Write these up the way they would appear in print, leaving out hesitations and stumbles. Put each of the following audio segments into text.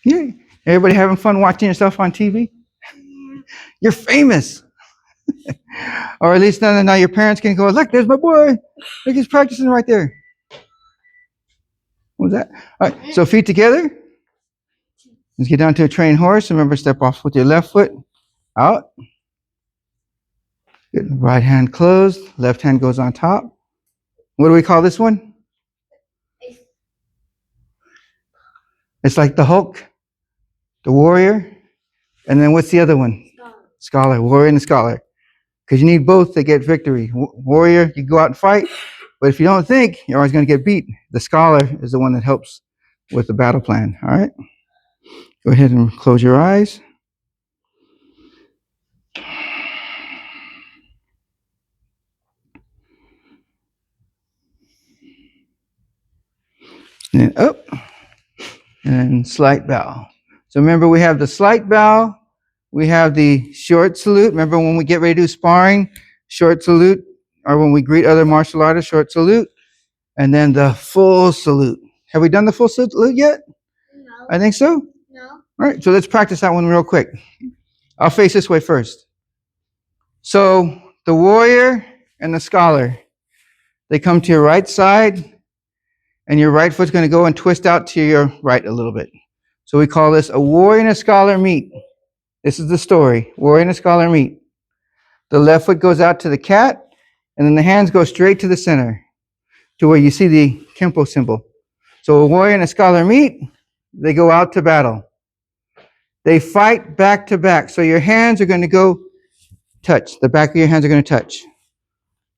Yeah. Everybody having fun watching yourself on TV? You're famous. Or at least now your parents can go, look, there's my boy. Look, he's practicing right there. What was that? All right, so feet together. Let's get down to a trained horse. Remember, step off with your left foot out. Good. Right hand closed. Left hand goes on top. What do we call this one? It's like the Hulk, the warrior. And then what's the other one? Scholar. Warrior and the scholar. Because you need both to get victory. Warrior, you go out and fight. But if you don't think, you're always going to get beat. The scholar is the one that helps with the battle plan. All right? Go ahead and close your eyes. And up. And slight bow. So remember, we have the slight bow. We have the short salute. Remember when we get ready to do sparring, short salute, or when we greet other martial artists, short salute. And then the full salute. Have we done the full salute yet? No. I think so? No. All right, so let's practice that one real quick. I'll face this way first. So the warrior and the scholar, they come to your right side, and your right foot's going to go and twist out to your right a little bit. So we call this a warrior and a scholar meet. This is the story. Warrior and a scholar meet. The left foot goes out to the cat, and then the hands go straight to the center, to where you see the Kempo symbol. So a warrior and a scholar meet, they go out to battle. They fight back to back. So your hands are going to go touch. The back of your hands are going to touch.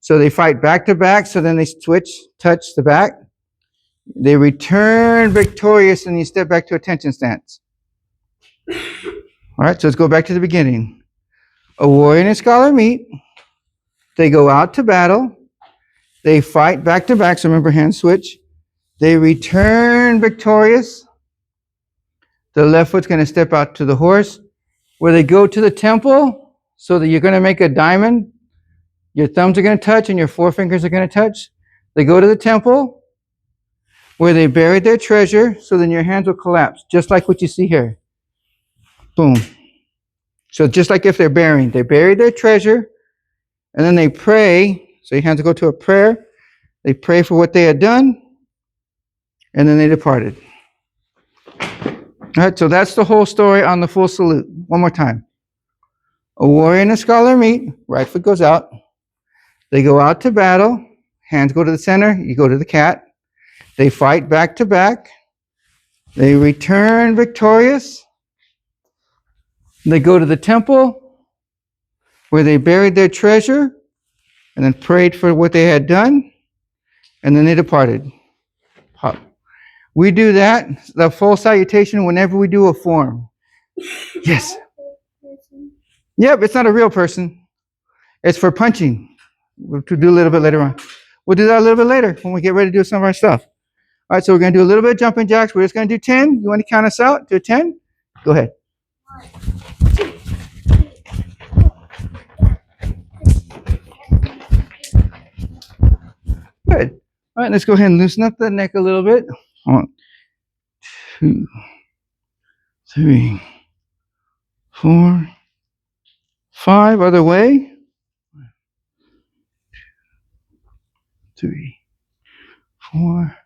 So they fight back to back, so then they switch, touch the back. They return victorious, and you step back to attention stance. All right, so let's go back to the beginning. A warrior and a scholar meet. They go out to battle. They fight back to back, so remember, hand switch. They return victorious. The left foot's going to step out to the horse, where they go to the temple, so that you're going to make a diamond. Your thumbs are going to touch, and your forefingers are going to touch. They go to the temple, where they buried their treasure, so then your hands will collapse, just like what you see here. Boom. So just like if they're burying, they buried their treasure, and then they pray. So your hands will go to a prayer. They pray for what they had done, and then they departed. All right, so that's the whole story on the full salute. One more time. A warrior and a scholar meet. Right foot goes out. They go out to battle. Hands go to the center. You go to the cat. They fight back to back. They return victorious. They go to the temple, where they buried their treasure and then prayed for what they had done, and then they departed. Pop. We do that, the full salutation, whenever we do a form. Yes. Yep, it's not a real person. It's for punching. We'll do a little bit later on. We'll do that a little bit later when we get ready to do some of our stuff. All right, so we're going to do a little bit of jumping jacks. We're just going to do 10. You want to count us out? Do 10? Go ahead. 1, 2, 3, 4. Good. All right, let's go ahead and loosen up the neck a little bit. 1, 2, 3, 4, 5. Other way. 1, 2, 3, 4,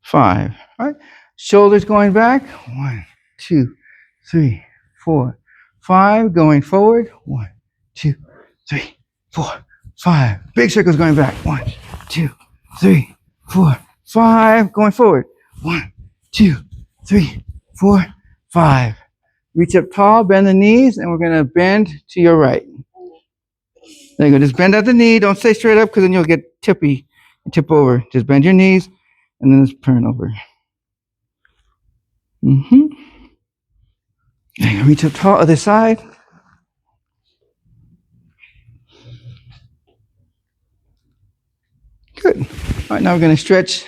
5. All right. Shoulders going back. 1, 2, 3, 4, 5. Going forward. 1, 2, 3, 4, 5. Big circles going back. 1, 2, 3, 4, 5. Going forward. 1, 2, 3, 4, 5. Reach up tall, bend the knees, and we're going to bend to your right. There you go. Just bend at the knee. Don't stay straight up, because then you'll get tippy and tip over. Just bend your knees, and then just turn over. And reach up tall, other side. Good. All right, now we're going to stretch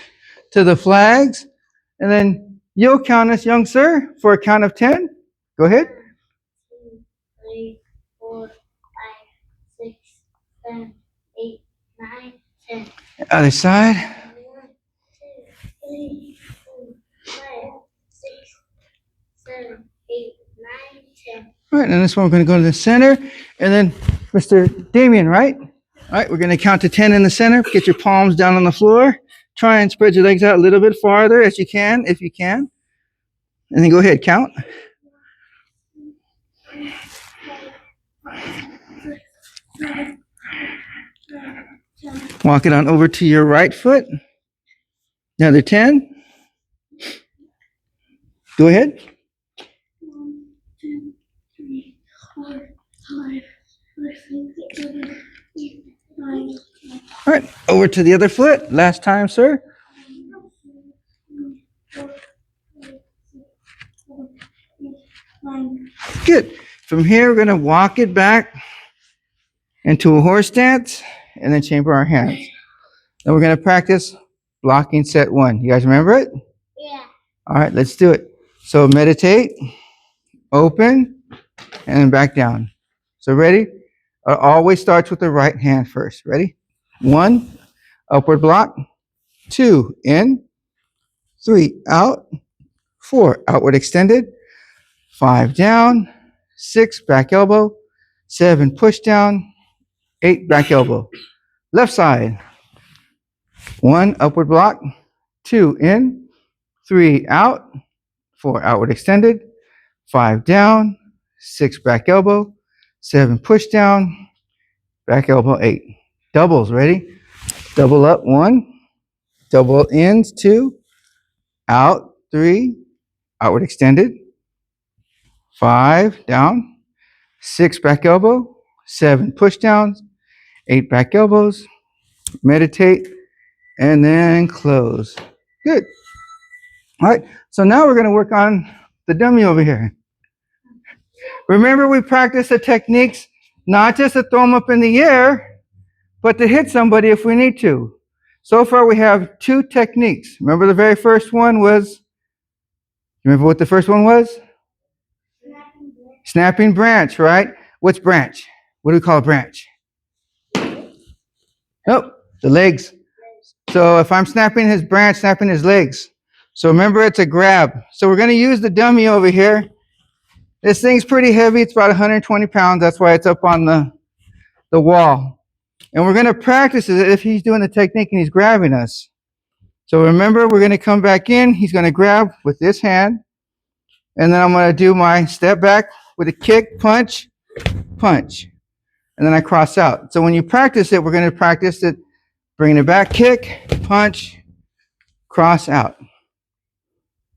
to the flags, and then you'll count us, young sir, for a count of 10. Go ahead. 2, 3, 4, 5, 6, 7, 8, 9, 10. Other side. 1, 2, 3, 4, 5, 6, 7, 8, 9, 10. All right, and this one we're going to go to the center, and then Mr. Damien, right? All right, we're going to count to 10 in the center. Get your palms down on the floor. Try and spread your legs out a little bit farther as you can, if you can. And then go ahead, count. 7, Walk it on over to your right foot. Another 10. Go ahead. 1, 2, 3, 4, 5, 6, 7, 8, 9, 10. All right, over to the other foot. Last time, sir. 4, 5, 6, 7, 8, 9. Good. From here, we're going to walk it back into a horse stance and then chamber our hands. Then we're going to practice blocking set 1. You guys remember it? Yeah. All right, let's do it. So meditate, open, and then back down. So ready? It always starts with the right hand first. Ready? 1, upward block. 2, in. 3, out. 4, outward extended. 5, down. 6, back elbow. 7, push down. 8, back elbow. Left side. 1, upward block. 2, in. 3, out. 4, outward extended. 5, down. 6, back elbow. 7, push down. Back elbow, 8. Doubles, ready? Double up, 1. Double ins, 2. Out, 3. Outward extended. 5, down. 6, back elbow. 7, push downs. 8, back elbows. Meditate. And then close. Good. All right. So now we're going to work on the dummy over here. Remember, we practice the techniques not just to throw them up in the air, but to hit somebody if we need to. So far, we have 2 techniques. Remember, the very first one was, remember what the first one was? Snapping branch, right? What's branch? What do we call a branch? Nope, the legs. So if I'm snapping his branch, snapping his legs. So remember, it's a grab. So we're going to use the dummy over here. This thing's pretty heavy. It's about 120 pounds. That's why it's up on the wall. And we're going to practice it if he's doing the technique and he's grabbing us. So remember, we're going to come back in. He's going to grab with this hand. And then I'm going to do my step back with a kick, punch, punch. And then I cross out. So when you practice it, we're going to practice it, bringing it back, kick, punch, cross out.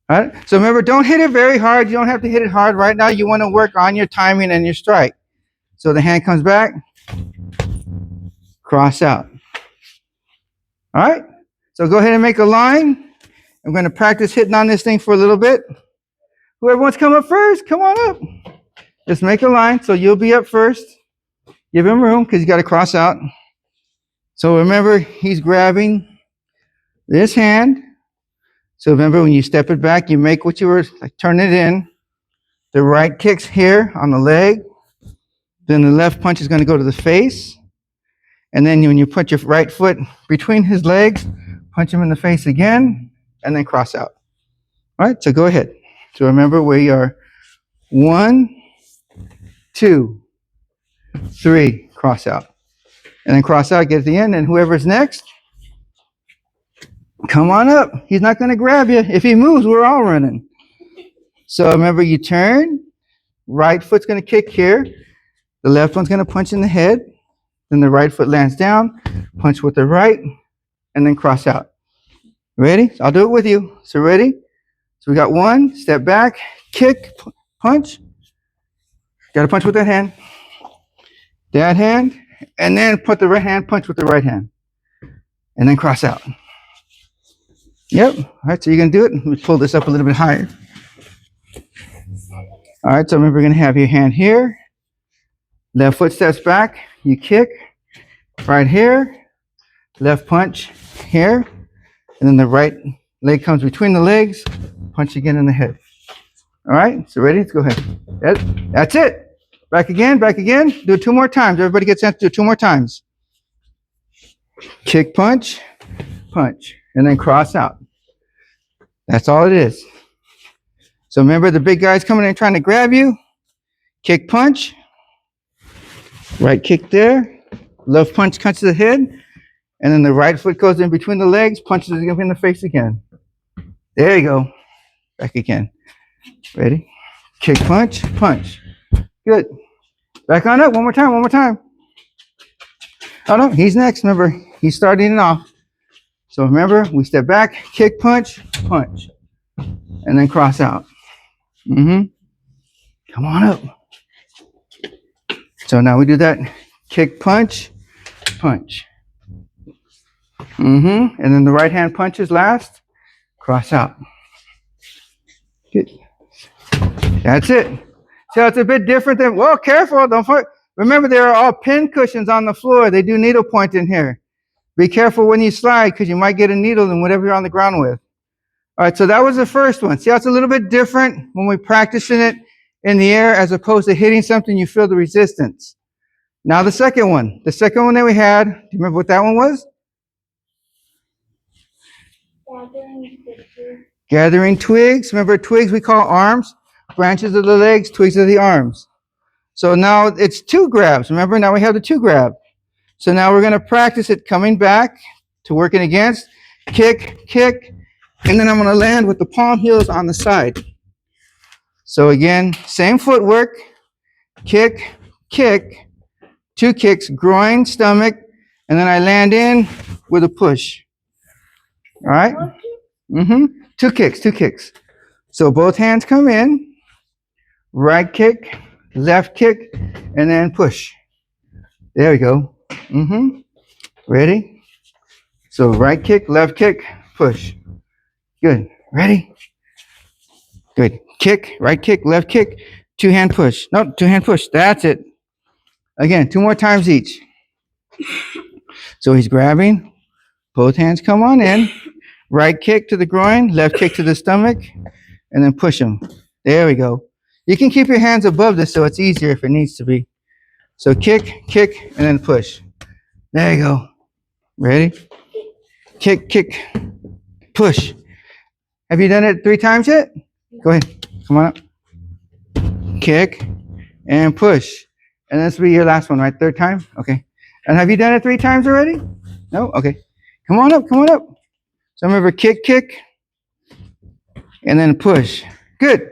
All right? So remember, don't hit it very hard. You don't have to hit it hard right now. You want to work on your timing and your strike. So the hand comes back, cross out. All right? So go ahead and make a line. I'm going to practice hitting on this thing for a little bit. Whoever wants to come up first, come on up. Just make a line. So you'll be up first. Give him room because you got to cross out. So remember, he's grabbing this hand. So remember, when you step it back, you make what you were, like, turn it in. The right kick's here on the leg. Then the left punch is going to go to the face. And then when you put your right foot between his legs, punch him in the face again, and then cross out. All right, so go ahead. So remember, we are 1, 2, 3, cross out. And then cross out, get to the end, and whoever's next, come on up. He's not going to grab you. If he moves, we're all running. So remember, you turn. Right foot's going to kick here. The left one's going to punch in the head. Then the right foot lands down. Punch with the right. And then cross out. Ready? I'll do it with you. So ready? So we got 1, step back, kick, punch. Got to punch with that hand. That hand. And then put the right hand, punch with the right hand. And then cross out. Yep. All right, so you're going to do it. Let me pull this up a little bit higher. All right, so remember, you're going to have your hand here. Left foot steps back. You kick right here. Left punch here. And then the right leg comes between the legs. Punch again in the head. All right, so ready? Let's go ahead. That's it. Back again, back again. Do it 2 more times. Everybody gets out to do it 2 more times. Kick, punch, punch. And then cross out. That's all it is. So remember the big guy's coming in trying to grab you. Kick punch. Right kick there. Left punch cuts to the head. And then the right foot goes in between the legs, punches him in the face again. There you go. Back again. Ready? Kick punch, punch. Good. Back on up. One more time, one more time. Oh no, he's next. Remember, he's starting it off. So remember, we step back, kick punch, punch. And then cross out. Come on up. So now we do that. Kick punch, punch. And then the right hand punches last. Cross out. Good. That's it. So it's a bit different than, well, careful. Don't forget. Remember, there are all pin cushions on the floor. They do needle point in here. Be careful when you slide because you might get a needle in whatever you're on the ground with. All right, so that was the first one. See how it's a little bit different when we're practicing it in the air as opposed to hitting something, you feel the resistance. Now the second one. The second one that we had, do you remember what that one was? Gathering twigs. Remember, twigs we call arms. Branches of the legs, twigs of the arms. So now it's 2 grabs. Remember, now we have the 2 grab. So now we're going to practice it coming back to working against. Kick, kick. And then I'm going to land with the palm heels on the side. So again, same footwork. Kick, kick. 2 kicks, groin, stomach. And then I land in with a push. All right? 2 kicks, 2 kicks. So both hands come in. Right kick, left kick, and then push. There we go. Ready? So right kick, left kick, push. Good. Ready? Good. Kick, right kick, left kick, 2 hand push. No, 2 hand push. That's it. Again, 2 more times each. So he's grabbing. Both hands come on in. Right kick to the groin, left kick to the stomach, and then push him. There we go. You can keep your hands above this so it's easier if it needs to be. So kick, kick, and then push. There you go. Ready? Kick, kick, push. Have you done it 3 times yet? Go ahead. Come on up. Kick and push. And this will be your last one, right? 3rd time? Okay. And have you done it 3 times already? No? Okay. Come on up, come on up. So remember, kick, kick, and then push. Good.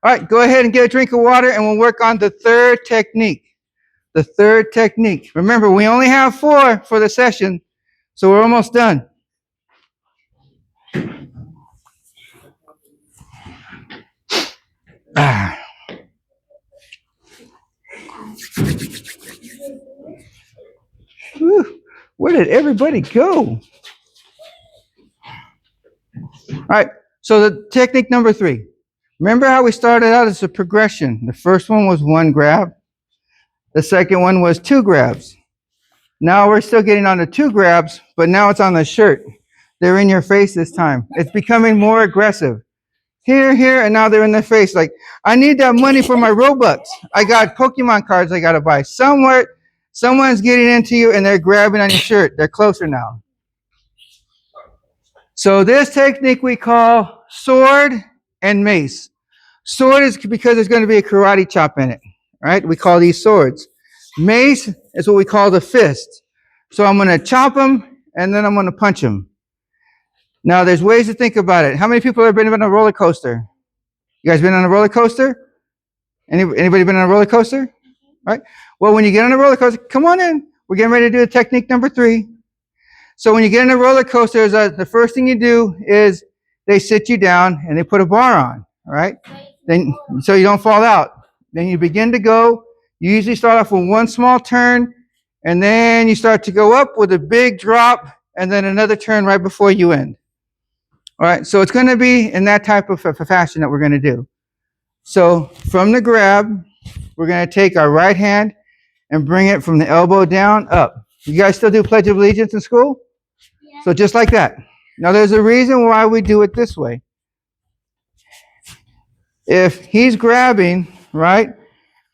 All right, go ahead and get a drink of water, and we'll work on the 3rd technique. The 3rd technique. Remember, we only have 4 for the session, so we're almost done. Whew, where did everybody go? All right, so the technique number 3. Remember how we started out as a progression. The first one was 1 grab. The second one was 2 grabs. Now we're still getting on the 2 grabs, but now it's on the shirt. They're in your face this time. It's becoming more aggressive. Here, here, and now they're in the face. Like, I need that money for my Robux. I got Pokemon cards I got to buy. Somewhere, someone's getting into you and they're grabbing on your shirt. They're closer now. So this technique we call sword and mace. Sword is because there's going to be a karate chop in it, right? We call these swords. Mace is what we call the fist. So I'm going to chop them and then I'm going to punch them. Now there's ways to think about it. How many people have been on a roller coaster? You guys been on a roller coaster? Anybody been on a roller coaster? Right? Well, when you get on a roller coaster, come on in. We're getting ready to do technique number 3. So when you get in a roller coaster, the first thing you do is they sit you down and they put a bar on, all right? Then, so you don't fall out. Then you begin to go. You usually start off with 1 small turn, and then you start to go up with a big drop, and then another turn right before you end. All right, so it's going to be in that type of fashion that we're going to do. So from the grab, we're going to take our right hand and bring it from the elbow down up. You guys still do Pledge of Allegiance in school? Yeah. So just like that. Now there's a reason why we do it this way. If he's grabbing, right,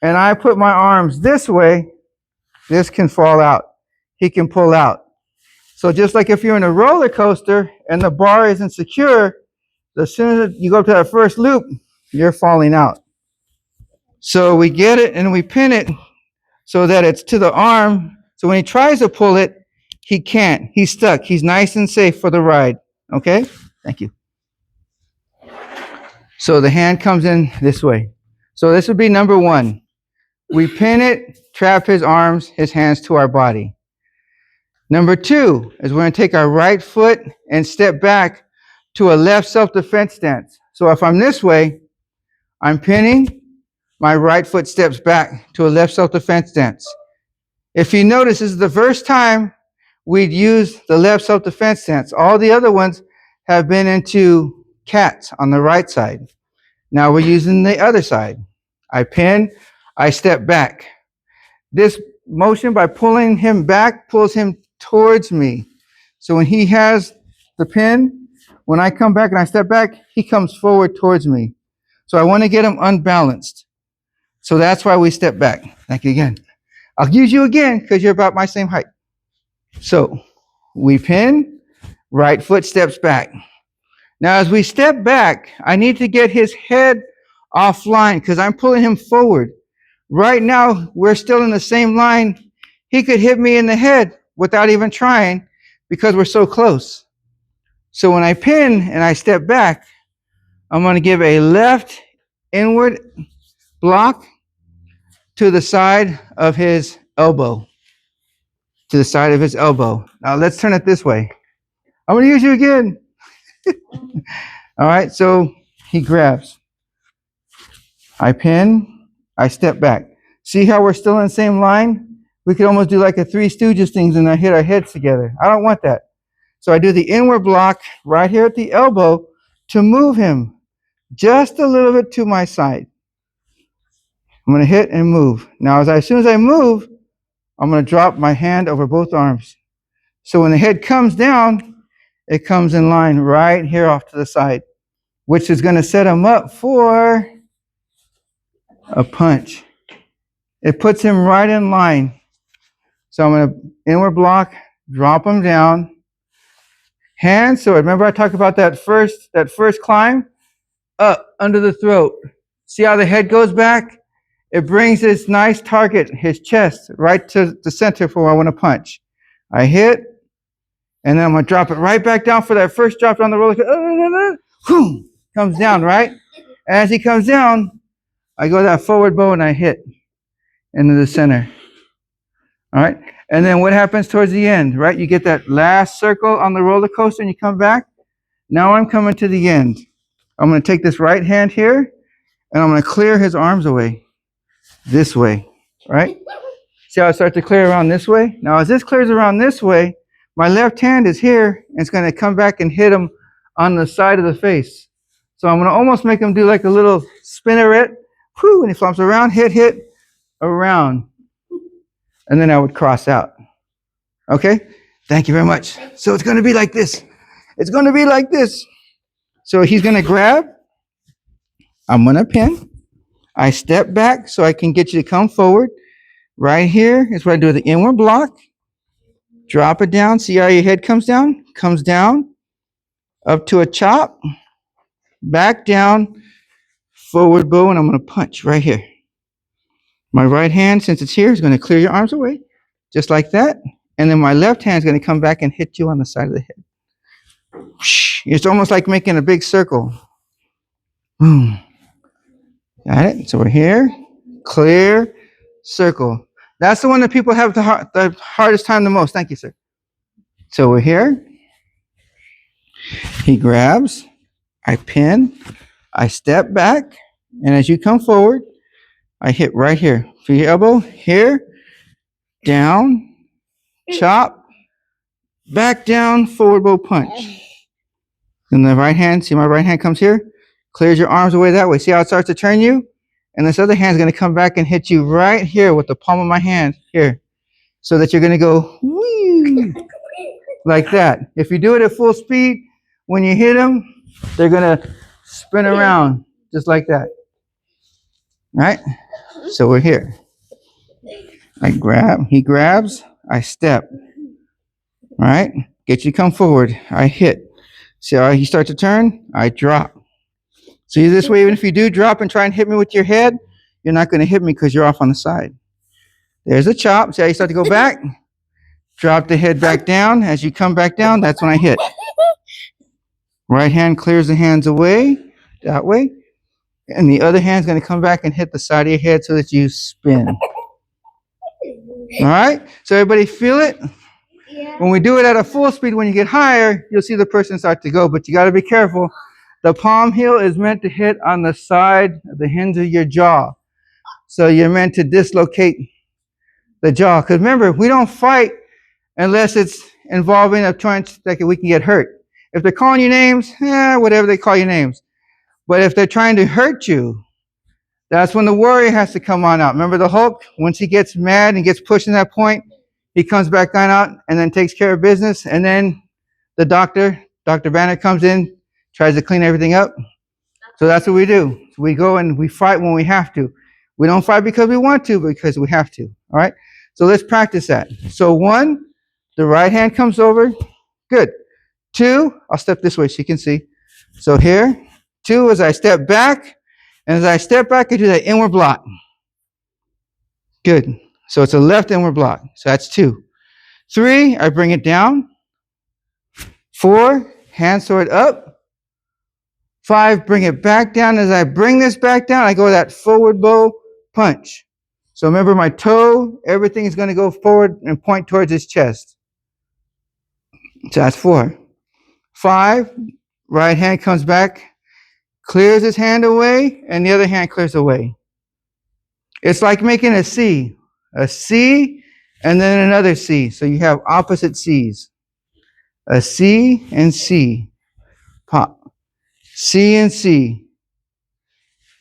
and I put my arms this way, this can fall out. He can pull out. So just like if you're in a roller coaster and the bar isn't secure, as soon as you go up to that first loop, you're falling out. So we get it and we pin it so that it's to the arm. So when he tries to pull it, he can't. He's stuck. He's nice and safe for the ride. Okay? Thank you. So the hand comes in this way. So this would be number one. We pin it, trap his arms, his hands to our body. Number two is we're going to take our right foot and step back to a left self-defense stance. So if I'm this way, I'm pinning, my right foot steps back to a left self-defense stance. If you notice, this is the first time we'd use the left self-defense stance. All the other ones have been into cats on the right side. Now we're using the other side. I pin, I step back. This motion by pulling him back pulls him towards me. So when he has the pin, when I come back and I step back, he comes forward towards me. So I want to get him unbalanced. So that's why we step back. Thank you again. I'll use you again because you're about my same height. So we pin, right foot steps back. Now as we step back, I need to get his head offline because I'm pulling him forward. Right now, we're still in the same line. He could hit me in the head without even trying because we're so close. So when I pin and I step back, I'm going to give a left inward block to the side of his elbow. To the side of his elbow. Now let's turn it this way. I'm going to use you again. All right, so he grabs. I pin, I step back. See how we're still in the same line? We could almost do like a Three Stooges things and I hit our heads together. I don't want that. So I do the inward block right here at the elbow to move him just a little bit to my side. I'm going to hit and move. Now, as soon as I move, I'm going to drop my hand over both arms. So when the head comes down, it comes in line right here off to the side, which is going to set him up for a punch. It puts him right in line. So I'm going to inward block, drop him down. Hands, so remember I talked about that first climb? Up, under the throat. See how the head goes back? It brings this nice target, his chest, right to the center for where I want to punch. I hit, and then I'm going to drop it right back down for that first drop down the roller coaster. Comes down, right? As he comes down, I go that forward bow and I hit into the center. All right? And then what happens towards the end, right? You get that last circle on the roller coaster and you come back. Now I'm coming to the end. I'm going to take this right hand here and I'm going to clear his arms away this way, right? See how it starts to clear around this way? Now as this clears around this way, my left hand is here and it's going to come back and hit him on the side of the face. So I'm going to almost make him do like a little spinneret. Whew, and he flops around, hit, around. And then I would cross out. Okay? Thank you very much. So it's going to be like this. It's going to be like this. So he's going to grab. I'm going to pin. I step back so I can get you to come forward. Right here is where I do the inward block. Drop it down. See how your head comes down? Comes down. Up to a chop. Back down. Forward bow. And I'm going to punch right here. My right hand, since it's here, is going to clear your arms away. Just like that. And then my left hand is going to come back and hit you on the side of the head. It's almost like making a big circle. Boom. Got it? So we're here. Clear. Circle. That's the one that people have the hardest time the most. Thank you, sir. So we're here. He grabs. I pin. I step back. And as you come forward, I hit right here. For your elbow. Here. Down. Chop. Back down. Forward bow punch. And the right hand. See my right hand comes here. Clears your arms away that way. See how it starts to turn you? And this other hand is going to come back and hit you right here with the palm of my hand here. So that you're going to go whee, like that. If you do it at full speed, when you hit them, they're going to spin around just like that. Right? So we're here. I grab, he grabs, I step. Right? Get you to come forward. I hit. See how he starts to turn? I drop. See, this way, even if you do drop and try and hit me with your head, you're not going to hit me because you're off on the side. There's a chop. See how you start to go back? Drop the head back down. As you come back down, that's when I hit. Right hand clears the hands away, that way. And the other hand's going to come back and hit the side of your head so that you spin. All right? So everybody feel it? Yeah. When we do it at a full speed, when you get higher, you'll see the person start to go, but you got to be careful. The palm heel is meant to hit on the side of the hinge of your jaw. So you're meant to dislocate the jaw. Because remember, we don't fight unless it's involving a trench that we can get hurt. If they're calling you names, whatever they call you names. But if they're trying to hurt you, that's when the warrior has to come on out. Remember the Hulk? Once he gets mad and gets pushed in that point, he comes back on out and then takes care of business. And then the Dr. Banner comes in, tries to clean everything up. So that's what we do. We go and we fight when we have to. We don't fight because we want to, but because we have to. All right? So let's practice that. So 1, the right hand comes over. Good. 2, I'll step this way so you can see. So here, 2 as I step back. And as I step back, I do that inward block. Good. So it's a left inward block. So that's 2. 3, I bring it down. 4, hand sword up. 5, bring it back down. As I bring this back down, I go that forward bow punch. So remember my toe, everything is going to go forward and point towards his chest. So that's 4. 5, right hand comes back, clears his hand away, and the other hand clears away. It's like making a C, and then another C. So you have opposite C's. A C and C. Pop. C and C.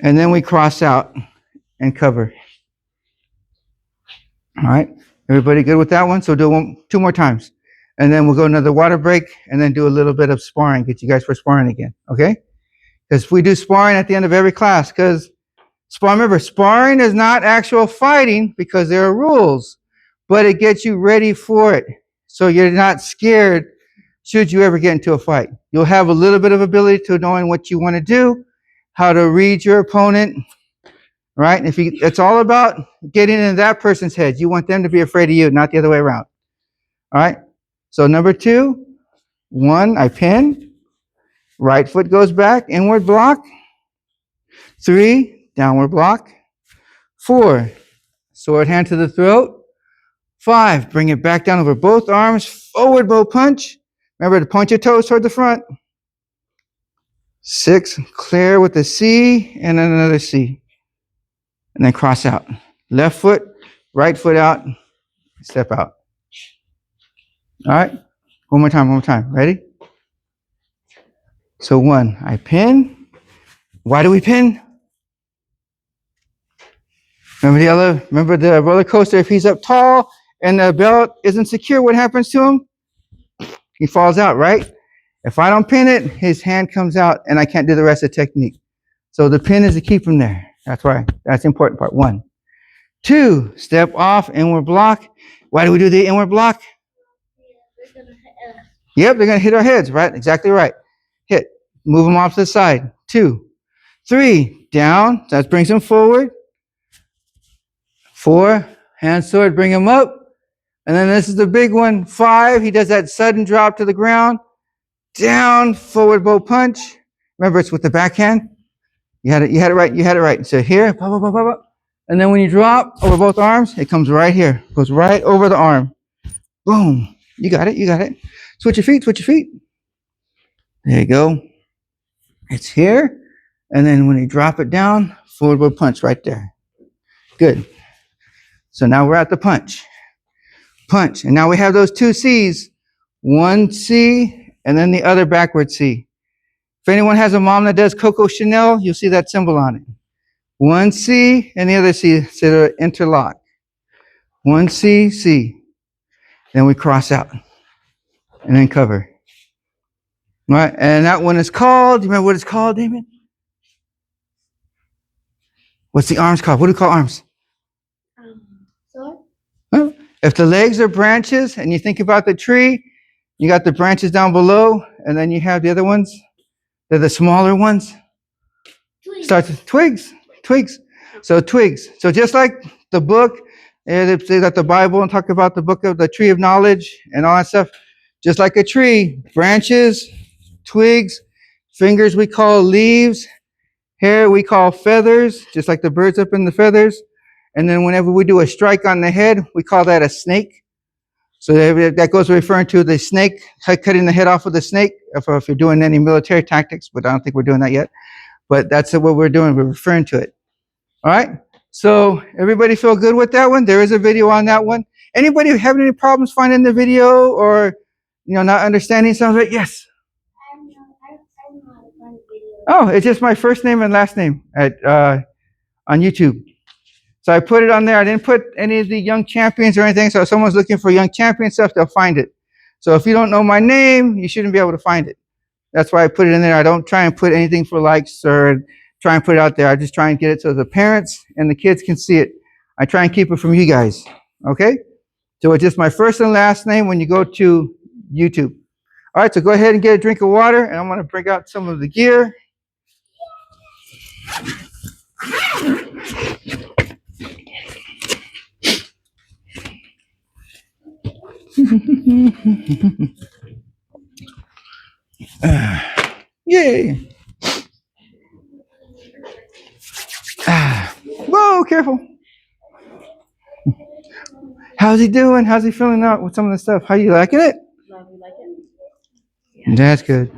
And then we cross out and cover. All right. Everybody good with that one? So do 2 more times. And then we'll go another water break and then do a little bit of sparring. Get you guys for sparring again. Okay? Because we do sparring at the end of every class. Because remember, sparring is not actual fighting because there are rules. But it gets you ready for it. So you're not scared should you ever get into a fight. You'll have a little bit of ability to knowing what you want to do, how to read your opponent, right? It's all about getting in that person's head. You want them to be afraid of you, not the other way around. All right? So number 2, 1, I pin. Right foot goes back, inward block. 3, downward block. 4, sword hand to the throat. 5, bring it back down over both arms, forward bow punch. Remember to point your toes toward the front. 6, clear with a C and then another C. And then cross out. Left foot, right foot out, step out. All right? One more time. Ready? So 1, I pin. Why do we pin? Remember the roller coaster, if he's up tall and the belt isn't secure, what happens to him? He falls out, right? If I don't pin it, his hand comes out and I can't do the rest of the technique. So the pin is to keep him there. That's right. That's the important part. 1. 2, step off, inward block. Why do we do the inward block? Yep, they're going to hit our heads, right? Exactly right. Hit. Move them off to the side. 2. 3, down. That brings him forward. 4, hand sword, bring him up. And then this is the big one. 5, he does that sudden drop to the ground. Down, forward bow punch. Remember, it's with the backhand. You had it right. So here, and then when you drop over both arms, it comes right here. Goes right over the arm. Boom. You got it. Switch your feet. There you go. It's here. And then when you drop it down, forward bow punch right there. Good. So now we're at the punch. Punch. And now we have those 2 C's. 1 C and then the other backward C. If anyone has a mom that does Coco Chanel, you'll see that symbol on it. 1 C and the other C, so they're interlock. 1 C, C. Then we cross out and then cover. All right, and that one is called, do you remember what it's called, Damon? What's the arms called? What do we call arms? Sword? Well, if the legs are branches and you think about the tree, you got the branches down below and then you have the other ones. They're the smaller ones. Starts with twigs, twigs. So twigs. So just like the book, they say that the Bible and talk about the book of the tree of knowledge and all that stuff. Just like a tree, branches, twigs, fingers we call leaves, hair we call feathers, just like the birds up in the feathers. And then whenever we do a strike on the head, we call that a snake. So that goes referring to the snake, cutting the head off of the snake, if you're doing any military tactics, but I don't think we're doing that yet. But that's what we're doing. We're referring to it. All right. So everybody feel good with that one? There is a video on that one. Anybody having any problems finding the video or not understanding something? Yes. I'm not a fun video. Oh, it's just my first name and last name on YouTube. So I put it on there. I didn't put any of the young champions or anything. So if someone's looking for young champion stuff, they'll find it. So if you don't know my name, you shouldn't be able to find it. That's why I put it in there. I don't try and put anything for likes or try and put it out there. I just try and get it so the parents and the kids can see it. I try and keep it from you guys. Okay? So it's just my first and last name when you go to YouTube. All right, so go ahead and get a drink of water, and I'm going to bring out some of the gear. Yay! Whoa, careful. How's he doing? How's he feeling out with some of the stuff? How you liking it? Love, you like it? That's good.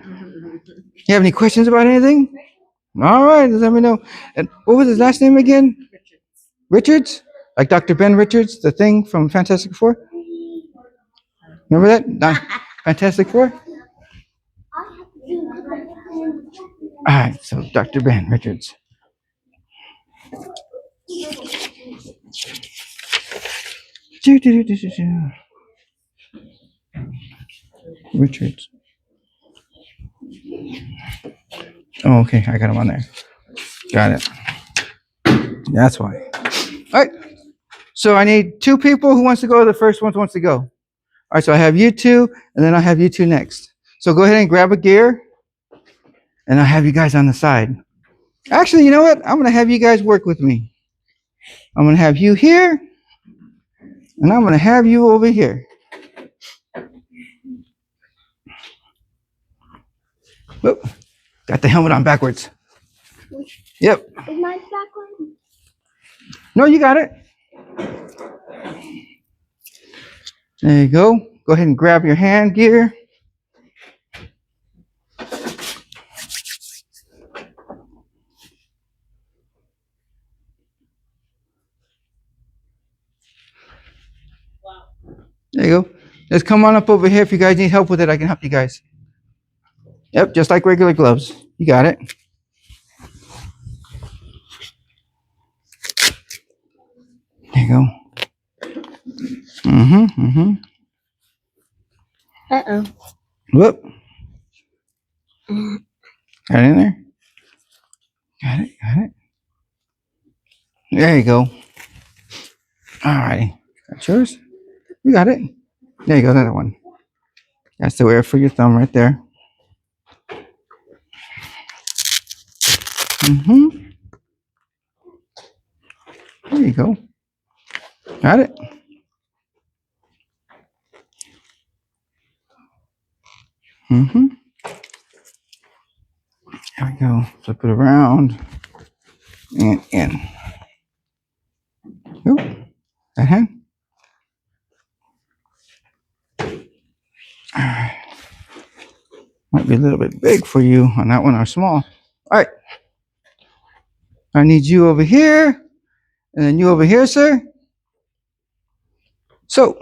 You have any questions about anything? All right, just let me know. And what was his last name again? Richards? Like Dr. Ben Richards, the thing from Fantastic Four? Remember that? Fantastic Four? All right, so Dr. Ben Richards. Richards. Oh, okay, I got him on there. Got it. That's why. All right. So I need two people. Who wants to go? The first one wants to go. All right, so I have you two, and then I have you two next. So go ahead and grab a gear, and I'll have you guys on the side. Actually, you know what? I'm going to have you guys work with me. I'm going to have you here, and I'm going to have you over here. Whoop. Got the helmet on backwards. Yep. Is mine backward? No, you got it. There you go. Go ahead and grab your hand gear. There you go. Just come on up over here. If you guys need help with it, I can help you guys. Yep, just like regular gloves. You got it. There you go. Uh-oh. Whoop. Got it in there? Got it, got it. There you go. All righty. That's yours? You got it. There you go, another one. That's the wear for your thumb right there. There you go. Got it. There we go. Flip it around and in. Oop. That hand. All right. Might be a little bit big for you on that one or small. All right. I need you over here and then you over here, sir. So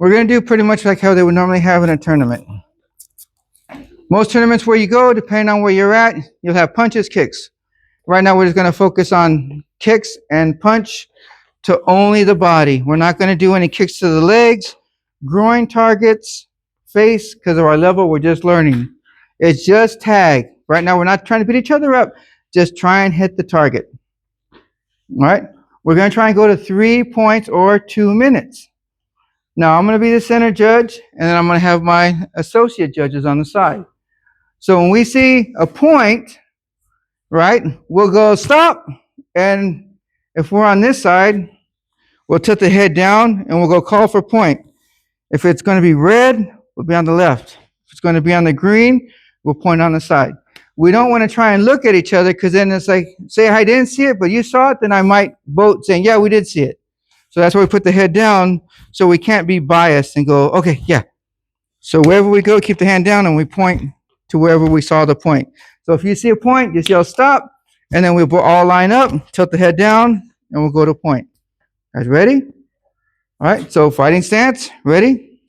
we're going to do pretty much like how they would normally have in a tournament. Most tournaments where you go, depending on where you're at, you'll have punches, kicks. Right now, we're just going to focus on kicks and punch to only the body. We're not going to do any kicks to the legs, groin targets, face, because of our level, we're just learning. It's just tag. Right now, we're not trying to beat each other up. Just try and hit the target. All right? We're going to try and go to 3 points or 2 minutes. Now, I'm going to be the center judge, and then I'm going to have my associate judges on the side. So when we see a point, right? We'll go stop, and if we're on this side, we'll tilt the head down, and we'll go call for point. If it's going to be red, we'll be on the left. If it's going to be on the green, we'll point on the side. We don't want to try and look at each other because then it's like, say I didn't see it, but you saw it, then I might vote saying, yeah, we did see it. So that's why we put the head down so we can't be biased and go, okay, yeah. So wherever we go, keep the hand down and we point to wherever we saw the point. So if you see a point, just yell stop, and then we'll all line up, tilt the head down, and we'll go to point. Guys ready? All right, so fighting stance, ready?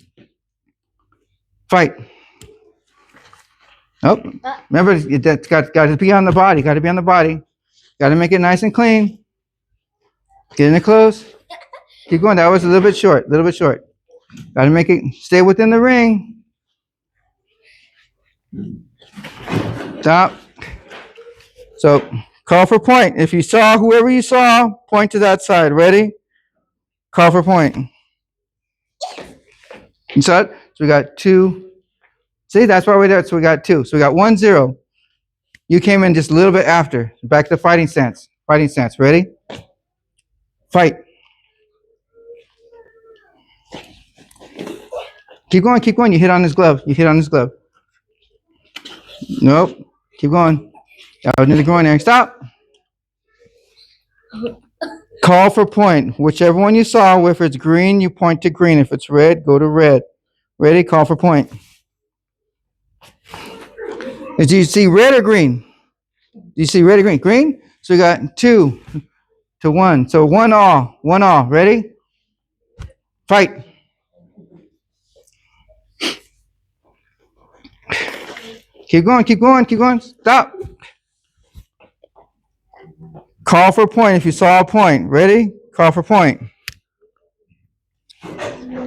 Fight. Oh, remember, that's got to be on the body, got to be on the body. Got to make it nice and clean. Get in it close. Keep going, that was a little bit short, Got to make it stay within the ring. Stop. So call for point. If you saw whoever you saw, point to that side. Ready? Call for point. You saw it? So we got 2. See, that's why we're there. So we got 2. So we got 1-0. You came in just a little bit after. Back to fighting stance. Fighting stance. Ready? Fight. Keep going, keep going. You hit on his glove. Nope. Keep going. Out near the groin area. Stop. Call for point. Whichever one you saw, if it's green, you point to green. If it's red, go to red. Ready? Call for point. Do you see red or green? Do you see red or green? Green? So we got 2 to 1. So 1 all. 1 all. Ready? Fight. Keep going. Stop. Call for point if you saw a point. Ready? Call for point.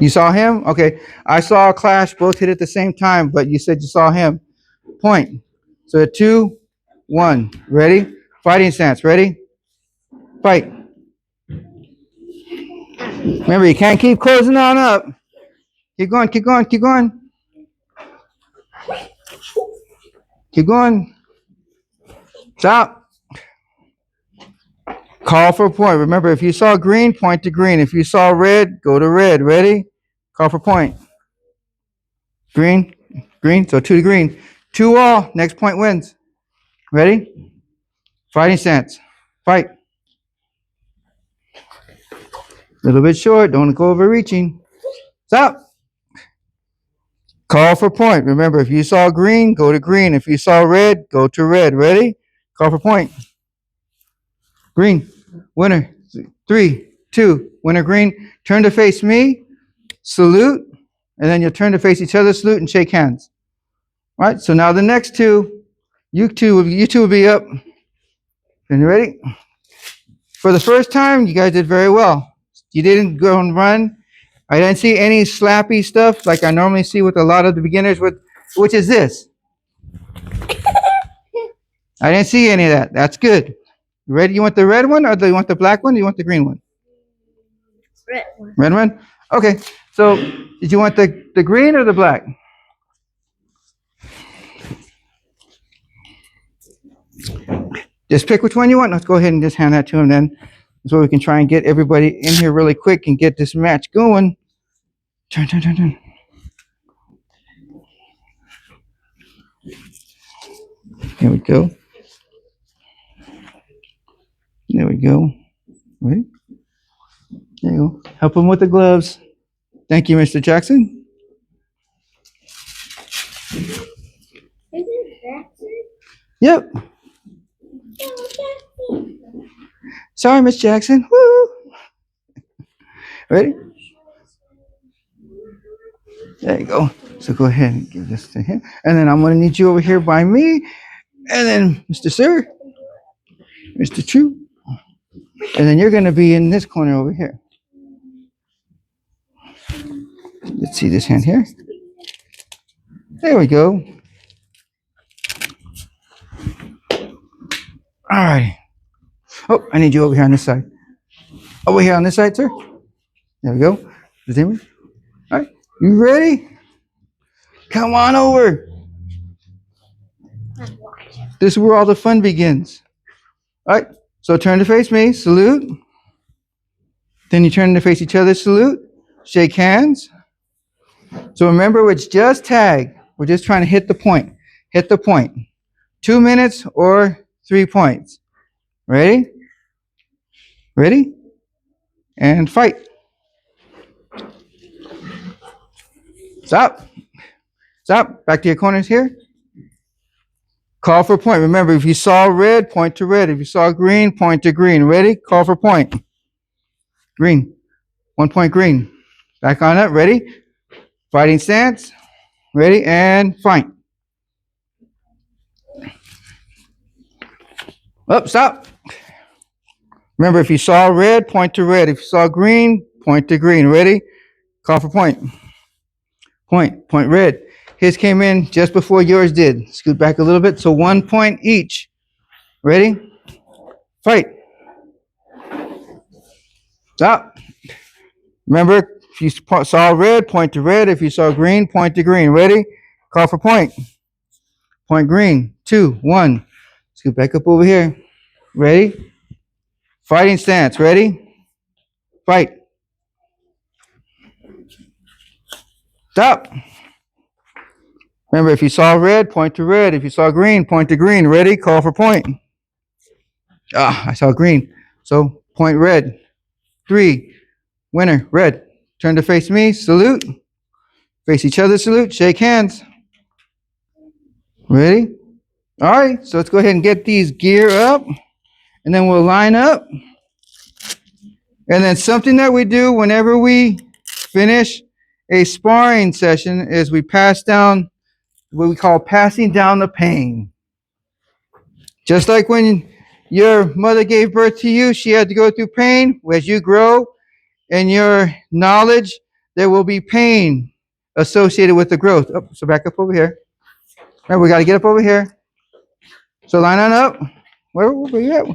You saw him? Okay. I saw a clash, both hit at the same time, but you said you saw him. Point. So 2, 1. Ready? Fighting stance. Ready? Fight. Remember, you can't keep closing on up. Keep going. Keep going. Stop. Call for point. Remember, if you saw green, point to green. If you saw red, go to red. Ready? Call for point. Green. So 2 to green. 2 all. Next point wins. Ready? Fighting stance. Fight. A little bit short. Don't go overreaching. Stop. Call for point. Remember, if you saw green, go to green. If you saw red, go to red. Ready? Call for point. Green. Winner. 3, 2. Winner green. Turn to face me. Salute. And then you'll turn to face each other, salute, and shake hands. All right. So now the next 2, you two will be up. And you ready? For the first time, you guys did very well. You didn't go and run. I didn't see any slappy stuff like I normally see with a lot of the beginners, which is this. I didn't see any of that. That's good. You ready? You want the red one, or do you want the black one, or do you want the green one? Red one. Red one? Okay. So did you want the green or the black? Just pick which one you want. Let's go ahead and just hand that to him then. So we can try and get everybody in here really quick and get this match going. Turn. Here we go. There we go. Ready? There you go. Help him with the gloves. Thank you, Mr. Jackson. Is it Jackson? Yep. Oh, Jackson. Sorry, Miss Jackson. Woo. Ready? There you go. So go ahead and give this to him. And then I'm going to need you over here by me. And then Mr. Sir, Mr. True. And then you're going to be in this corner over here. Let's see this hand here. There we go. All right. Oh, I need you over here on this side. Over here on this side, sir. There we go. All right. You ready? Come on over. This is where all the fun begins. All right. So turn to face me. Salute. Then you turn to face each other. Salute. Shake hands. So remember, it's just tag. We're just trying to hit the point. Hit the point. 2 minutes or 3 points. Ready? Ready? And fight. Stop. Stop. Back to your corners here. Call for point. Remember, if you saw red, point to red. If you saw green, point to green. Ready? Call for point. Green. 1 point green. Back on up. Ready? Fighting stance. Ready? And fight. Up. Stop. Remember, if you saw red, point to red. If you saw green, point to green. Ready? Call for point. Point. Point red. His came in just before yours did. Scoot back a little bit. So 1 point each. Ready? Fight. Stop. Remember, if you saw red, point to red. If you saw green, point to green. Ready? Call for point. Point green. 2, 1. Scoot back up over here. Ready? Fighting stance. Ready? Fight. Stop. Remember, if you saw red, point to red. If you saw green, point to green. Ready? Call for point. I saw green. So point red. 3. Winner. Red. Turn to face me. Salute. Face each other. Salute. Shake hands. Ready? All right. So let's go ahead and get these gear up. And then we'll line up. And then something that we do whenever we finish a sparring session is we pass down what we call passing down the pain. Just like when your mother gave birth to you, she had to go through pain. As you grow in your knowledge, there will be pain associated with the growth. Oh, so back up over here. Remember, we got to get up over here. So line on up. Where you at?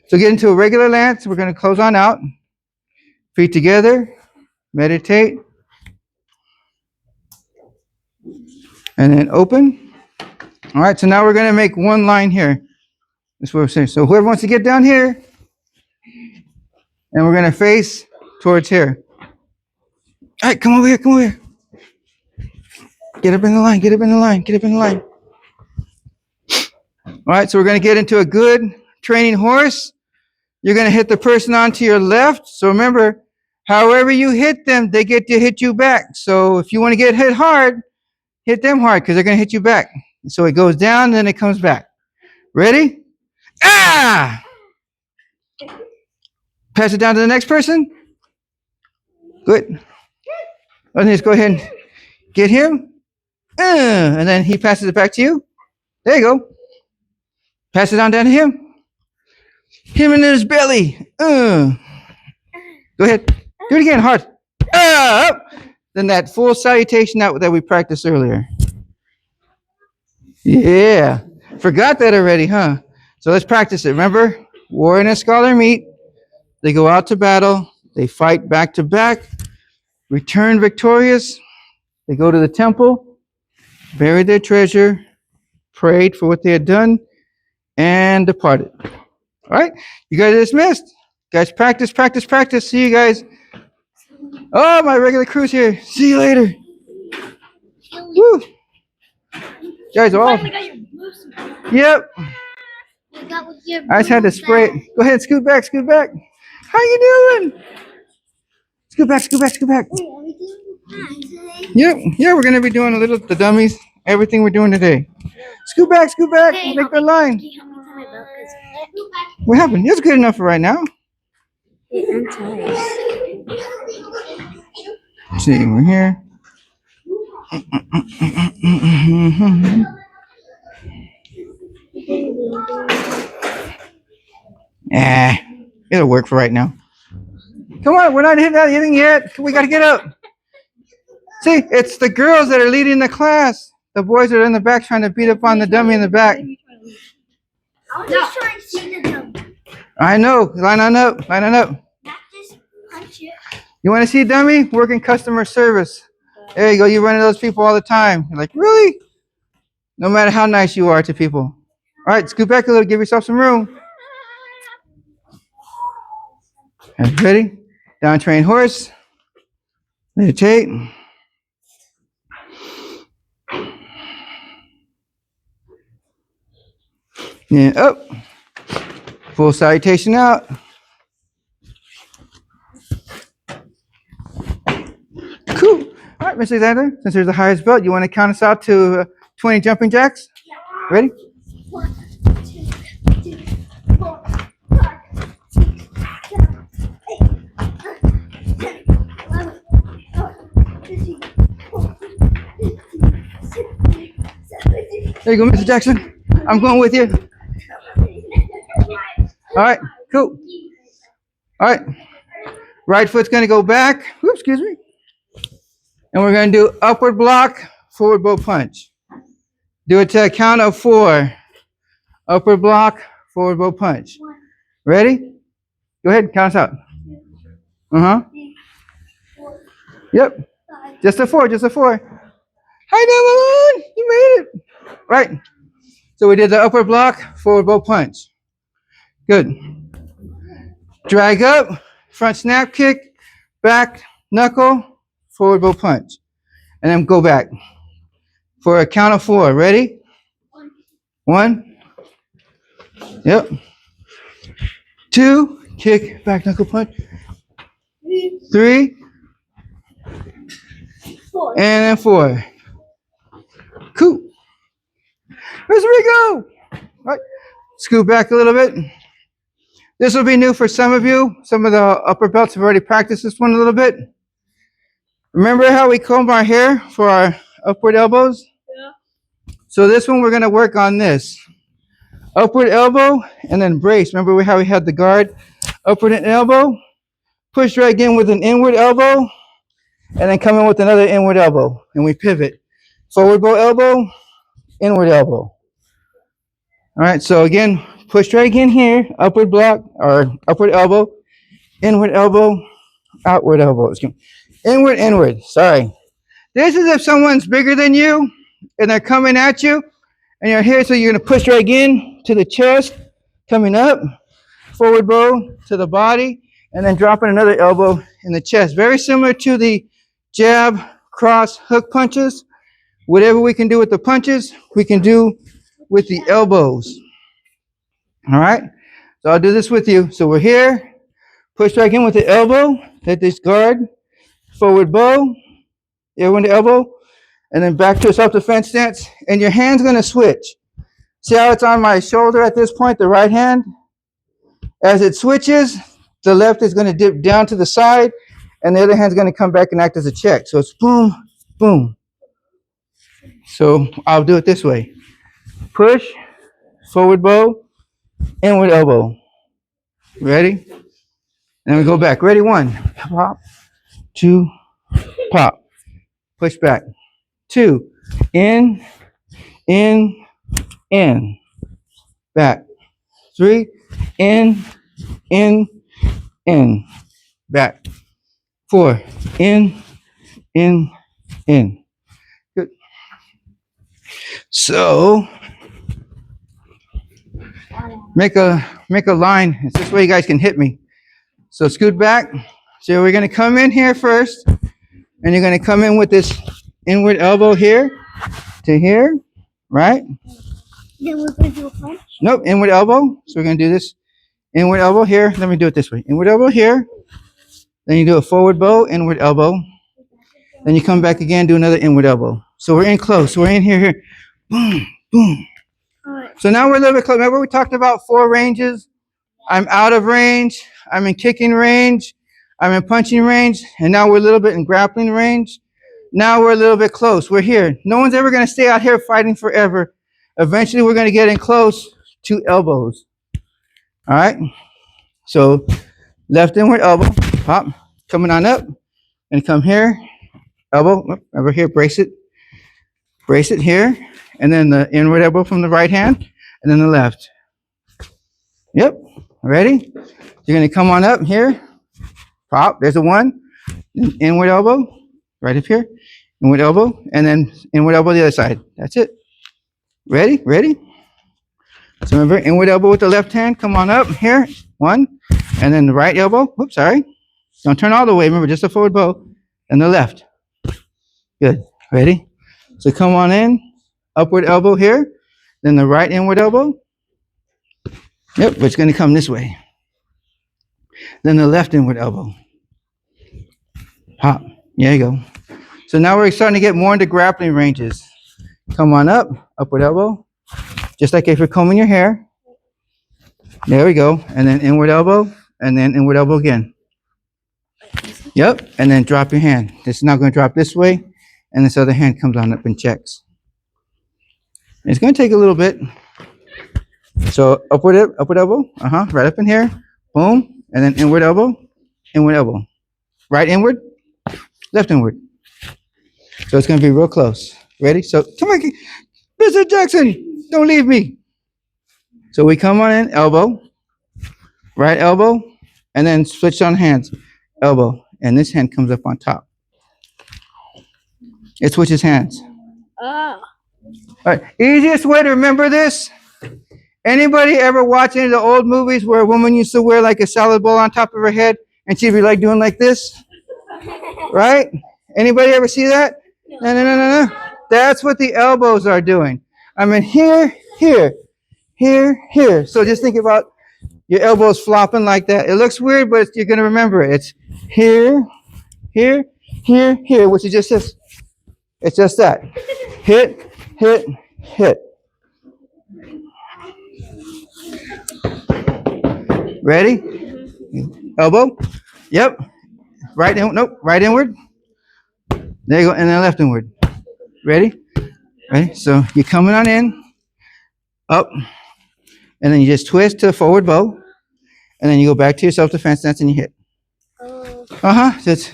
So get into a regular lance. We're going to close on out. Feet together. Meditate. And then open. All right, so now we're going to make one line here. That's what we're saying. So whoever wants to get down here, and we're going to face towards here. All right, come over here, come over here. Get up in the line, get up in the line, get up in the line. All right, so we're going to get into a good training horse. You're going to hit the person onto your left. So remember, however you hit them, they get to hit you back. So if you want to get hit hard, hit them hard because they're going to hit you back. So it goes down, then it comes back. Ready? Ah! Pass it down to the next person. Good. And just go ahead and get him. And then he passes it back to you. There you go. Pass it on down to him. Him in his belly. Go ahead. Do it again, hard. Up. Then that full salutation that we practiced earlier. Yeah. Forgot that already, huh? So let's practice it. Remember, warrior and a scholar meet. They go out to battle. They fight back to back. Return victorious. They go to the temple, buried their treasure, prayed for what they had done, and departed. All right? You guys are dismissed. Guys, practice, practice, practice. See you guys. Oh, my regular crew's here. See you later. Woo. You guys are all. Yep. I just had to spray it. Go ahead, scoot back, scoot back. How you doing? Scoot back, scoot back, scoot back. Yep, yeah, we're gonna be doing a little the dummies, everything we're doing today. Scoot back, make the line. What happened? It's good enough for right now. I'm tired. Let's see, we're here. It'll work for right now. Come on, we're not hitting anything yet. We gotta get up. See, it's the girls that are leading the class. The boys are in the back trying to beat up on the dummy in the back. I was just trying to see the dummy. I know. Line on up. Line on up. Not just punch it. You want to see dummy? Working customer service. There you go. You run into those people all the time. You're like, really? No matter how nice you are to people. All right, scoot back a little. Give yourself some room. And ready? Down train horse. Meditate. And up. Full salutation out. Cool. All right, Mr. Alexander, since there's the highest belt, you want to count us out to 20 jumping jacks? Ready? 1, 2, 3, 4, 5, 6, 7, 8, 9, 10, 11, 12, 13, 14, 15, 16, 17. There you go, Mr. Jackson. I'm going with you. All right, cool. All right. Right foot's going to go back. Oops, excuse me. And we're going to do upward block, forward bow punch. Do it to a count of 4. Upward block, forward bow punch. Ready? Go ahead, count us out. Uh-huh. Yep. Just a 4, just a 4. Hi, Devlin! You made it. Right. So we did the upward block, forward bow punch. Good. Drag up, front snap kick, back knuckle, forward bow punch. And then go back. For a count of 4. Ready? 1. Yep. 2. Kick, back knuckle punch. 3. 4. And then 4. Cool. Where's Rico? All right. Scoot back a little bit. This will be new for some of you. Some of the upper belts have already practiced this one a little bit. Remember how we comb our hair for our upward elbows? Yeah. So this one we're going to work on this. Upward elbow and then brace. Remember how we had the guard? Upward and elbow. Push right in with an inward elbow. And then come in with another inward elbow. And we pivot. Forward bow elbow. Inward elbow. All right. So again, push right in here. Upward block or upward elbow. Inward elbow. Outward elbow. Inward, inward. Sorry. This is if someone's bigger than you and they're coming at you and you're here, so you're going to push right in to the chest, coming up, forward bow to the body, and then dropping another elbow in the chest. Very similar to the jab, cross, hook punches. Whatever we can do with the punches, we can do with the elbows. All right? So I'll do this with you. So we're here, push back in with the elbow, hit this guard, forward bow, inward elbow, and then back to a self-defense stance. And your hand's going to switch. See how it's on my shoulder at this point, the right hand? As it switches, the left is going to dip down to the side, and the other hand's going to come back and act as a check. So it's boom, boom. So I'll do it this way. Push, forward bow, inward elbow. Ready? And then we go back. Ready? 1, pop, 2, pop. Push back. 2, in, back. 3, in, back. 4, in. Good. So make a line. It's this way you guys can hit me. So scoot back. So we're going to come in here first, and you're going to come in with this inward elbow here to here, right? Then we're going to do a punch. Nope, inward elbow. So we're going to do this inward elbow here. Let me do it this way. Inward elbow here. Then you do a forward bow, inward elbow. Then you come back again, do another inward elbow. So we're in close. So we're in here. Boom, boom. All right. So now we're a little bit close. Remember we talked about 4 ranges? I'm out of range. I'm in kicking range. I'm in punching range. And now we're a little bit in grappling range. Now we're a little bit close. We're here. No one's ever going to stay out here fighting forever. Eventually we're going to get in close to elbows. All right. So left inward elbow, pop, coming on up, and come here, elbow, over here, brace it here, and then the inward elbow from the right hand, and then the left. Yep, ready? You're gonna come on up here, pop, there's a 1, inward elbow, right up here, inward elbow, and then inward elbow the other side. That's it. Ready? So remember, inward elbow with the left hand, come on up here, 1, And then the right elbow. Oops, sorry. Don't turn all the way. Remember, just a forward bow. And the left. Good. Ready? So come on in. Upward elbow here. Then the right inward elbow. Yep, but it's going to come this way. Then the left inward elbow. Hop. There you go. So now we're starting to get more into grappling ranges. Come on up. Upward elbow. Just like if you're combing your hair. There we go. And then inward elbow. And then inward elbow again. Yep. And then drop your hand. This is now going to drop this way. And this other hand comes on up and checks. It's going to take a little bit. So upward elbow. Right up in here. Boom. And then inward elbow. Inward elbow. Right inward. Left inward. So it's going to be real close. Ready? So come on, Mr. Jackson. Don't leave me. So we come on in. Elbow. Right elbow. And then switch on hands. Elbow. And this hand comes up on top. It switches hands. Oh. All right. Easiest way to remember this. Anybody ever watch any of the old movies where a woman used to wear like a salad bowl on top of her head and she'd be like doing like this? Right? Anybody ever see that? No. That's what the elbows are doing. I mean, here. So just think about your elbows flopping like that. It looks weird, but you're going to remember it. It's here, which is just this. It's just that. Hit. Ready? Elbow. Yep. Right inward. There you go. And then left inward. Ready? So you're coming on in. Up. And then you just twist to a forward bow. And then you go back to your self-defense stance and you hit. So it's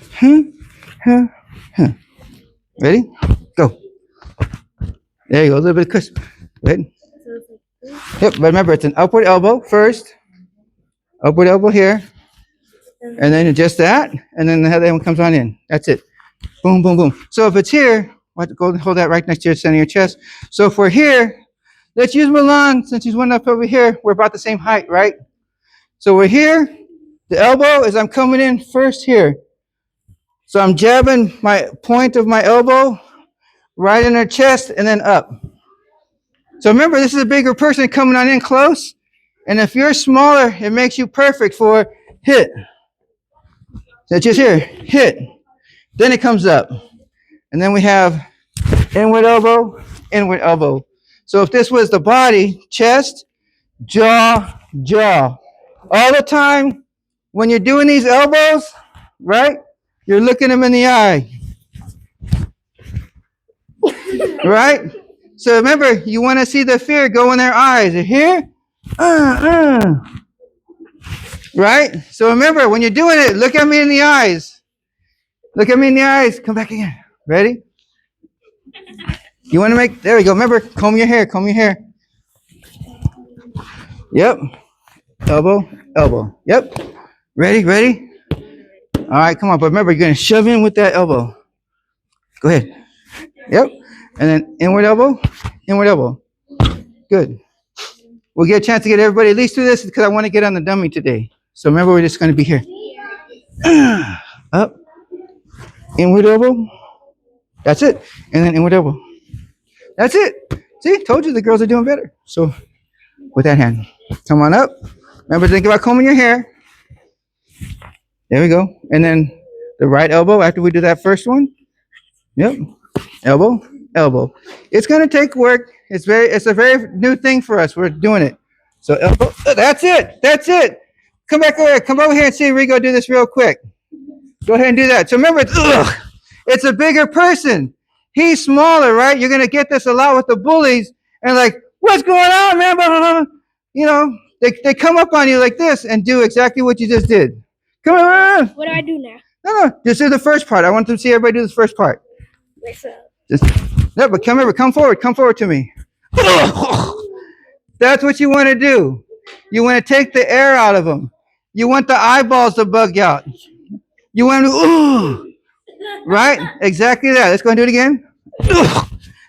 Ready? Go. There you go. A little bit of cushion. Ready? Yep. But remember, it's an upward elbow first. Upward elbow here. And then just that. And then the other one comes on in. That's it. Boom, boom, boom. So if it's here, go hold that right next to your center of your chest. So if we're here, let's use Milan since he's one up over here. We're about the same height, right? So we're here. The elbow is I'm coming in first here. So I'm jabbing my point of my elbow right in her chest and then up. So remember, this is a bigger person coming on in close. And if you're smaller, it makes you perfect for hit. So just here, hit. Then it comes up. And then we have inward elbow. So if this was the body, chest, jaw. All the time when you're doing these elbows, right? You're looking them in the eye. Right? So remember, you want to see the fear go in their eyes. Here? Right? So remember, when you're doing it, look at me in the eyes. Look at me in the eyes. Come back again. Ready? You want to make, there we go. Remember, comb your hair. Yep. Elbow. Yep. Ready? All right, come on. But remember, you're going to shove in with that elbow. Go ahead. Yep. And then inward elbow. Good. We'll get a chance to get everybody at least through this because I want to get on the dummy today. So remember, we're just going to be here. Up. Inward elbow. That's it. And then inward elbow. That's it. See, told you the girls are doing better. So with that hand, come on up. Remember, think about combing your hair. There we go. And then the right elbow after we do that first one. Yep. Elbow. It's going to take work. It's a very new thing for us. We're doing it. So elbow. That's it. Come back over here. Come over here and see Rigo do this real quick. Go ahead and do that. So remember, it's a bigger person. He's smaller, right? You're going to get this a lot with the bullies. And like, what's going on, man? You know, they come up on you like this and do exactly what you just did. Come on. What do I do now? No. Just do the first part. I want them to see everybody do this first part. What's up? No, but come forward to me. That's what you want to do. You want to take the air out of them. You want the eyeballs to bug out. You want to, right? Exactly that. Let's go and do it again.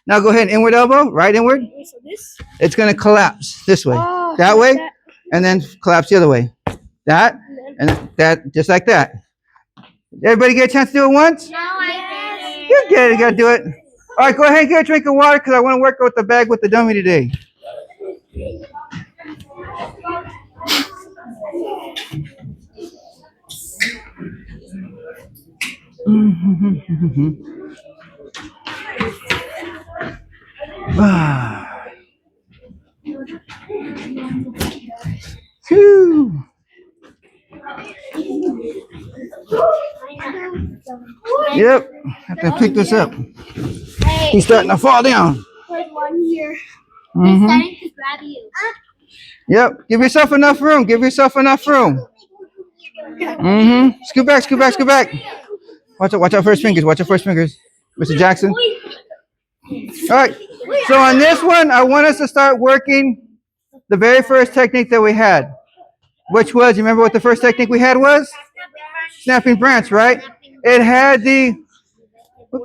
Now go ahead, inward elbow, right inward. So this? It's going to collapse this way. Oh, that way, and then collapse the other way. That, And that, just like that. Everybody get a chance to do it once? No, I You get it, you gotta do it. All right, go ahead and get a drink of water because I want to work with the bag with the dummy today. Phew. Yep, have to pick this up. He's starting to fall down. There's one here. Mhm. Starting to grab you. Yep, give yourself enough room. Give yourself enough room. Mm-hmm. Scoot back, scoot back, scoot back. Watch out for his fingers. Watch out for his fingers. Mr. Jackson. All right. So on this one, I want us to start working the very first technique that we had, which was, you remember what the first technique we had was? Snapping branch, right? It had the,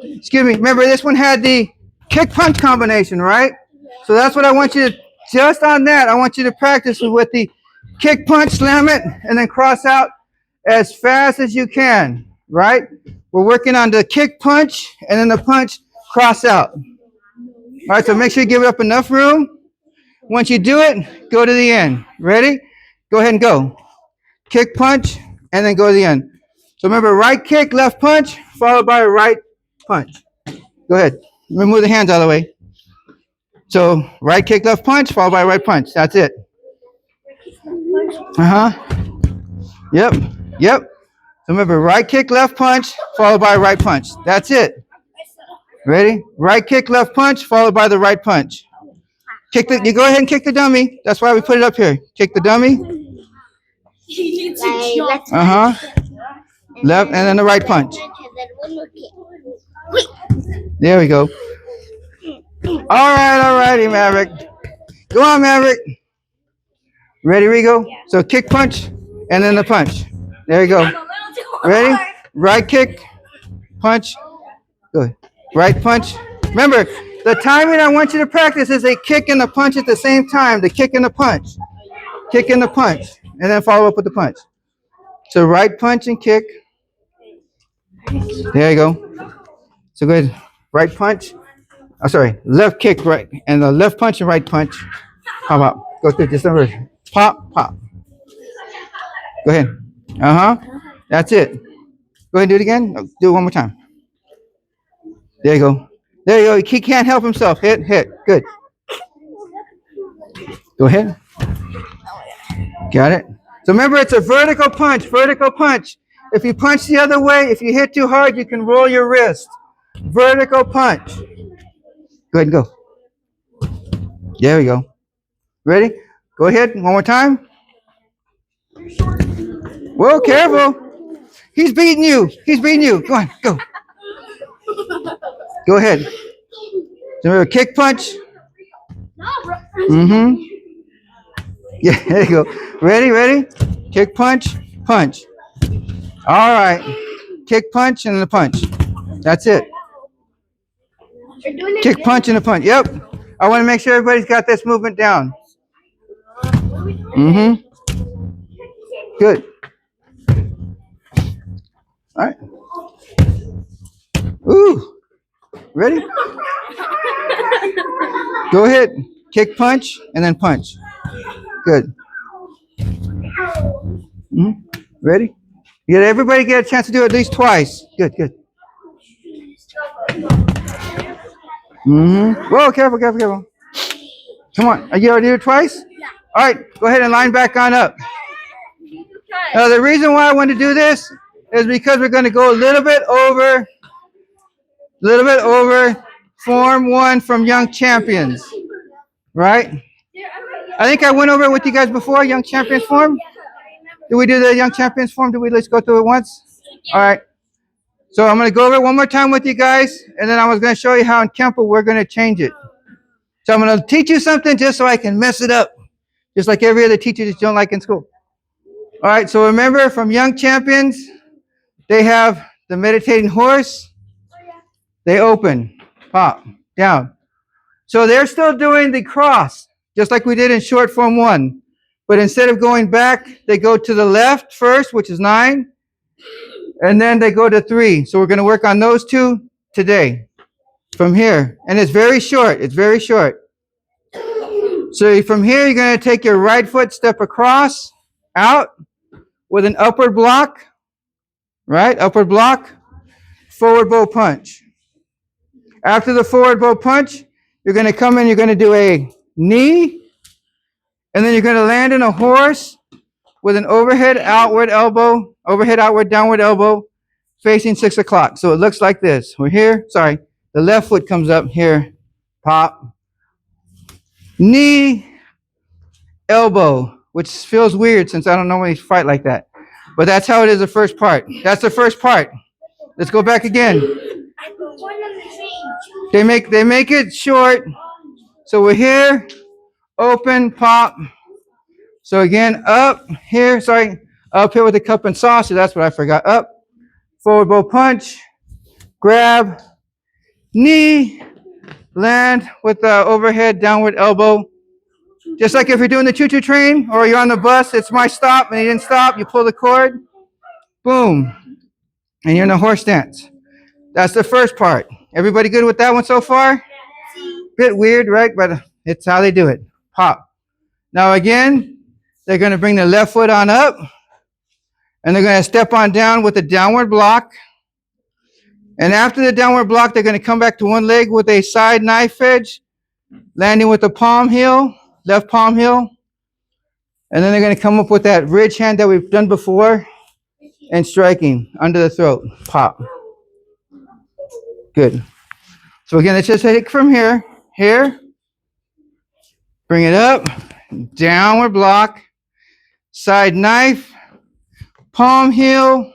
excuse me, remember this one had the kick punch combination, right? So that's what I want you to, just on that, I want you to practice with the kick punch, slam it, and then cross out as fast as you can, right? We're working on the kick punch and then the punch, cross out. All right, so make sure you give it up enough room. Once you do it, go to the end. Ready? Go ahead and go. Kick punch, and then go to the end. So remember, right kick, left punch, followed by a right punch. Go ahead. Remove the hands out of the way. So right kick, left punch, followed by a right punch. That's it. Yep. Yep. So remember, right kick, left punch, followed by a right punch. That's it. Ready? Right kick, left punch, followed by the right punch. Kick the. You go ahead and kick the dummy. That's why we put it up here. Kick the dummy. Left and then the right punch. There we go. All righty, Maverick. Go on, Maverick. Ready, Rigo? So kick punch and then the punch. There you go. Ready? Right kick, punch. Good. Right punch. Remember, the timing I want you to practice is a kick and a punch at the same time. The kick and the punch. Kick and the punch. And then follow up with the punch. So right punch and kick. There you go. So good. Right punch. Oh, sorry. Left kick, right. And the left punch and right punch. How about? Go through just over. Pop, pop. Go ahead. That's it. Go ahead and do it again. No, do it one more time. There you go. There you go. He can't help himself. Hit, hit. Good. Go ahead. Got it. So remember, it's a vertical punch. Vertical punch. If you punch the other way, if you hit too hard, you can roll your wrist. Vertical punch. Go ahead and go. There we go. Ready? Go ahead. One more time. Whoa, careful. He's beating you. He's beating you. Go on. Go. Go ahead. So remember, kick punch. Yeah, there you go. Ready, ready? Kick punch, punch. All right. Kick punch and the punch. That's it. Kick punch and a punch. Yep. I want to make sure everybody's got this movement down. Good. All right. Ooh. Ready? Go ahead. Kick punch and then punch. Good. Ready? Everybody get a chance to do it at least twice. Good, good. Whoa, careful, careful, careful. Come on. Are you already it twice? All right, go ahead and line back on up. The reason why I want to do this is because we're going to go a little bit over Form 1 from Young Champions. Right? I think I went over it with you guys before, Young Champions form. Did we do the Young Champions form? Did we let's go through it once? All right. So I'm going to go over it one more time with you guys, and then I was going to show you how in Kempo we're going to change it. So I'm going to teach you something just so I can mess it up, just like every other teacher that you don't like in school. All right. So remember, from Young Champions, they have the meditating horse. They open, pop, down. So they're still doing the cross, just like we did in short form 1. But instead of going back, they go to the left first, which is 9, and then they go to 3. So we're going to work on those two today from here. And it's very short. It's very short. So from here, you're going to take your right foot, step across, out with an upward block, right? Upward block, forward bow punch. After the forward bow punch, you're going to come in, you're going to do a knee, and then you're going to land in a horse with an overhead, outward elbow, overhead, outward, downward elbow, facing 6 o'clock. So it looks like this. We're here. Sorry. The left foot comes up here. Pop. Knee, elbow, which feels weird since I don't normally fight like that. But that's how it is the first part. That's the first part. Let's go back again. They make it short. So we're here, open, pop. So again, up here, up here with the cup and saucer. That's what I forgot. Up, forward bow punch, grab, knee, land with the overhead downward elbow. Just like if you're doing the choo-choo train or you're on the bus, it's my stop and you didn't stop, you pull the cord, boom, and you're in a horse stance. That's the first part. Everybody good with that one so far? Bit weird, right? But it's how they do it. Pop. Now again, they're going to bring the left foot on up, and they're going to step on down with a downward block. And after the downward block, they're going to come back to one leg with a side knife edge, landing with the palm heel, left palm heel. And then they're going to come up with that ridge hand that we've done before and striking under the throat. Pop. Good. So again, let's just take from here, bring it up, downward block, side knife, palm heel,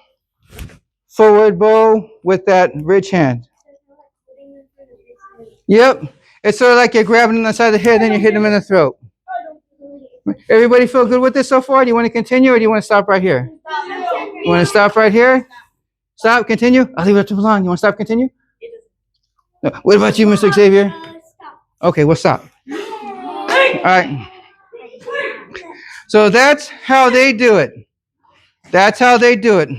forward bow with that ridge hand. Yep. It's sort of like you're grabbing on the side of the head, then you're hitting them in the throat. Everybody feel good with this so far? Do you want to continue or do you want to stop right here? You want to stop right here? Stop, continue? I'll leave it up to Belong. You want to stop, continue? No. What about you, Mr. Xavier? Okay, we'll stop. All right. So that's how they do it. That's how they do it.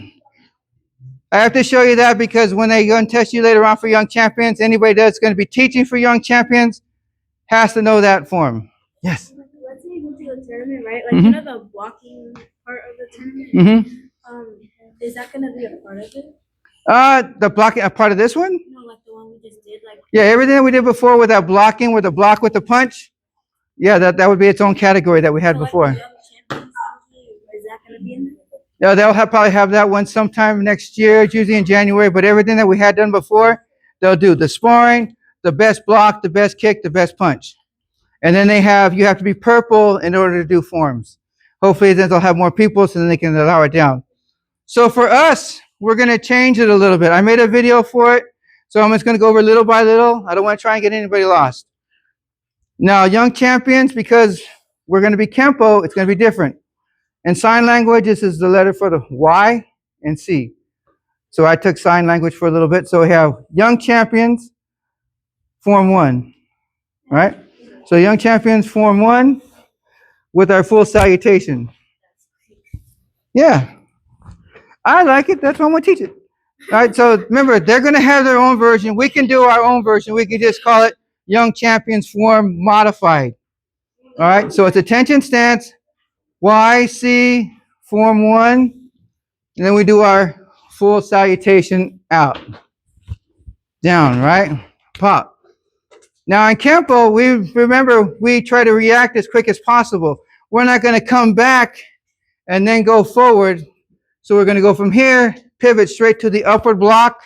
I have to show you that because when they go and test you later on for young champions, anybody that's going to be teaching for young champions has to know that form. Yes. Let's say you go to a tournament, right? Like, you know the blocking part of the tournament? Is that going to be a part of it? The blocking, a part of this one? No, like the one we just did. Like, yeah, everything that we did before with that blocking, with the block with the punch, yeah, that would be its own category that we had before. Like the young champions, is that going to be in there? Yeah, they'll probably have that one sometime next year. It's usually in January, but everything that we had done before, they'll do the sparring, the best block, the best kick, the best punch. And then you have to be purple in order to do forms. Hopefully then they'll have more people so then they can allow it down. So for us, we're going to change it a little bit. I made a video for it, so I'm just going to go over little by little. I don't want to try and get anybody lost. Now, young champions, because we're going to be Kempo, it's going to be different. In sign language, this is the letter for the Y and C. So I took sign language for a little bit. So we have young champions, form 1, right? So young champions, form 1 with our full salutation. Yeah, I like it. That's why I'm going to teach it. All right, so remember, they're going to have their own version. We can do our own version. We can just call it young champions form modified. All right, so it's attention stance. Y, C, form 1, and then we do our full salutation out. Down, right? Pop. Now in Kempo, we try to react as quick as possible. We're not going to come back and then go forward. So we're going to go from here, pivot straight to the upward block,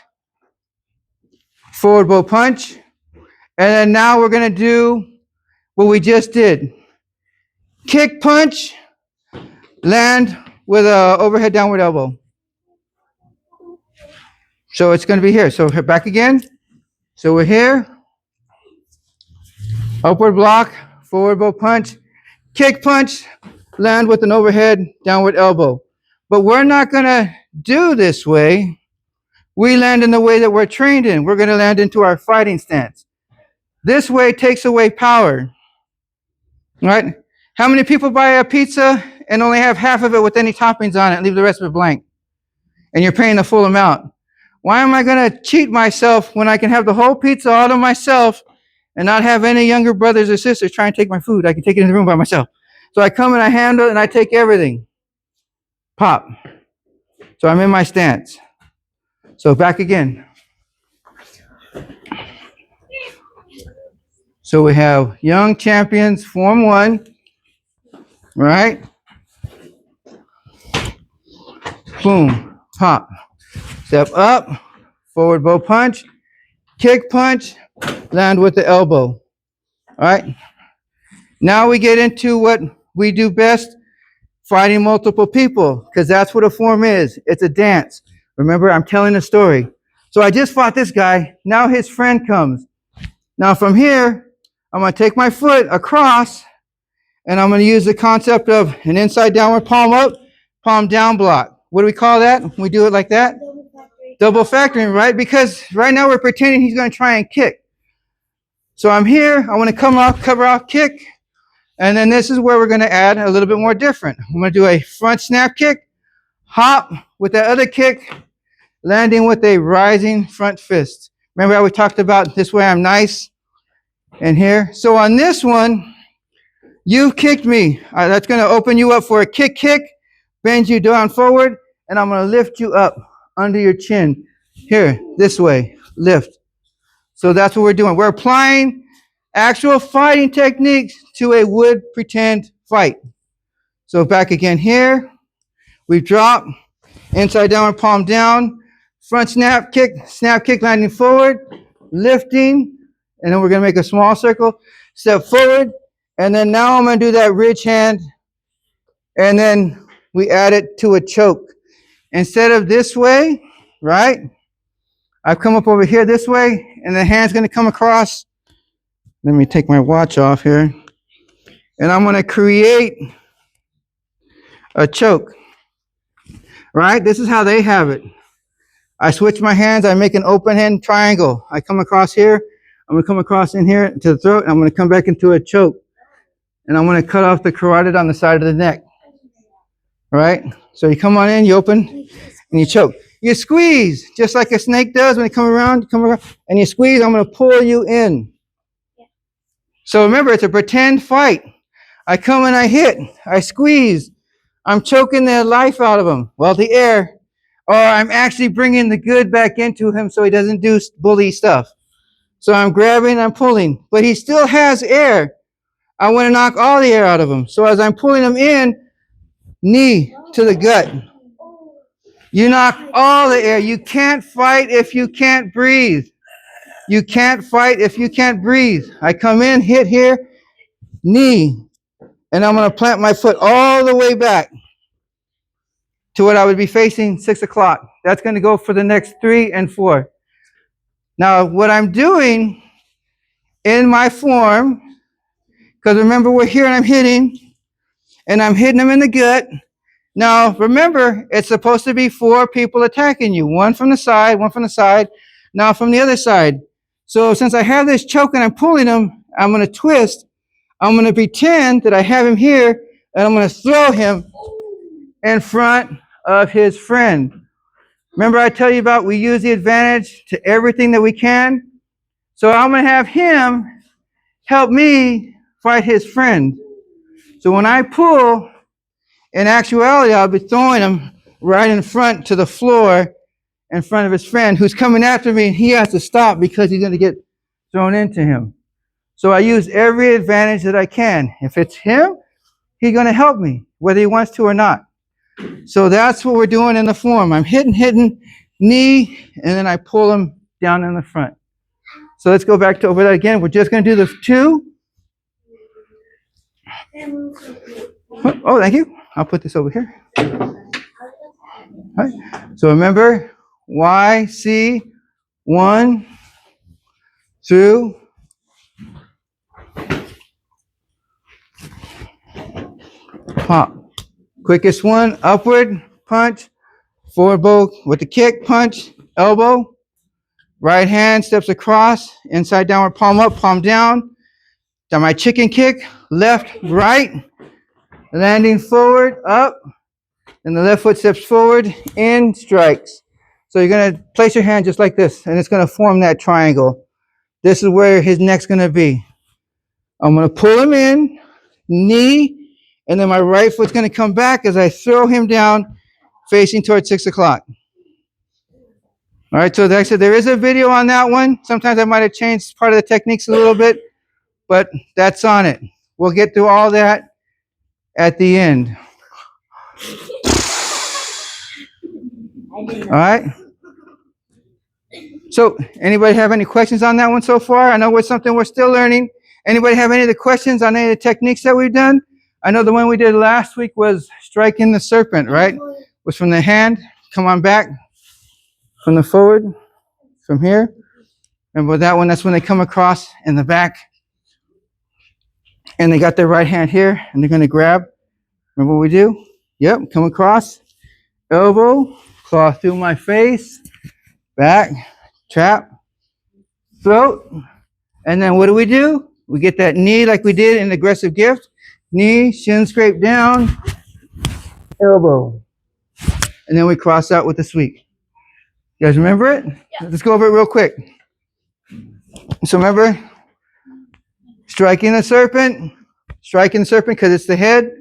forward bow punch, and then now we're going to do what we just did. Kick punch, land with an overhead downward elbow. So it's going to be here. So back again. So we're here. Upward block, forward bow punch, kick punch, land with an overhead downward elbow. But we're not going to do this way. We land in the way that we're trained in. We're going to land into our fighting stance. This way takes away power. Right? How many people buy a pizza and only have half of it with any toppings on it and leave the rest of it blank? And you're paying the full amount. Why am I going to cheat myself when I can have the whole pizza all to myself and not have any younger brothers or sisters try and take my food? I can take it in the room by myself. So I come and I handle it and I take everything. Pop. So I'm in my stance. So back again. So we have young champions, form one, right? Boom, pop. Step up, forward bow punch, kick punch, land with the elbow. All right? Now we get into what we do best, fighting multiple people, because that's what a form is. It's a dance. Remember, I'm telling a story. So I just fought this guy. Now his friend comes. Now from here, I'm going to take my foot across, and I'm going to use the concept of an inside downward palm up, palm down block. What do we call that when we do it like that? Double factoring, right? Because right now we're pretending he's going to try and kick. So I'm here. I want to come off, cover off, kick. And then this is where we're going to add a little bit more different. I'm going to do a front snap kick, hop with that other kick, landing with a rising front fist. Remember how we talked about this way I'm nice and here? So on this one, you've kicked me. That's going to open you up for a kick, kick, bend you down forward, and I'm going to lift you up under your chin. Here, this way, lift. So that's what we're doing. We're applying actual fighting techniques to a would pretend fight. So back again here, we drop, inside downward palm down, front snap kick, landing forward, lifting, and then we're going to make a small circle, step forward, and then now I'm going to do that ridge hand, and then we add it to a choke. Instead of this way, right, I've come up over here this way, and the hand's going to come across. Let me take my watch off here. And I'm going to create a choke, right? This is how they have it. I switch my hands. I make an open hand triangle. I come across here. I'm going to come across in here to the throat. And I'm going to come back into a choke. And I'm going to cut off the carotid on the side of the neck, right? So you come on in, you open, and you choke. You squeeze, just like a snake does when you come around, and you squeeze. I'm going to pull you in. So remember, it's a pretend fight. I come and I hit, I squeeze. I'm choking the life out of him. Well, the air. Or I'm actually bringing the good back into him so he doesn't do bully stuff. So I'm grabbing, I'm pulling. But he still has air. I want to knock all the air out of him. So as I'm pulling him in, knee to the gut. You knock all the air. You can't fight if you can't breathe. You can't fight if you can't breathe. I come in, hit here, knee. And I'm going to plant my foot all the way back to what I would be facing 6 o'clock. That's going to go for the next 3 and 4. Now, what I'm doing in my form, because remember we're here and I'm hitting them in the gut. Now, remember, it's supposed to be 4 people attacking you. One from the side, now from the other side. So since I have this choke and I'm pulling him, I'm going to twist. I'm going to pretend that I have him here, and I'm going to throw him in front of his friend. Remember I tell you about we use the advantage to everything that we can? So I'm going to have him help me fight his friend. So when I pull, in actuality, I'll be throwing him right in front to the floor in front of his friend who's coming after me, and he has to stop because he's going to get thrown into him. So I use every advantage that I can. If it's him, he's going to help me, whether he wants to or not. So that's what we're doing in the form. I'm hitting, knee, and then I pull him down in the front. So let's go back to over that again. We're just going to do the 2. Oh, thank you. I'll put this over here. All right. So remember, YC, 1 through pop. Quickest one, upward, punch, forward bow with the kick, punch, elbow. Right hand steps across, inside downward palm up, palm down. Down my chicken kick, left, right. landing forward, up, and the left foot steps forward, in, strikes. So you're going to place your hand just like this, and it's going to form that triangle. This is where his neck's going to be. I'm going to pull him in, knee, and then my right foot's going to come back as I throw him down, facing towards 6 o'clock. All right, so like I said, there is a video on that one. Sometimes I might have changed part of the techniques a little bit, but that's on it. We'll get through all that at the end. All right. So anybody have any questions on that one so far? I know it's something we're still learning. Anybody have any of the questions on any of the techniques that we've done? I know the one we did last week was striking the serpent, right? Was from the hand, come on back, from the forward, from here. And with that one, that's when they come across in the back. And they got their right hand here, and they're going to grab. Remember what we do? Yep, come across, elbow, claw through my face, back, trap, throat. And then what do? We get that knee like we did in aggressive gift. Knee, shin scrape down, elbow. And then we cross out with the sweep. You guys remember it? Yeah. Let's go over it real quick. So remember, striking the serpent because it's the head.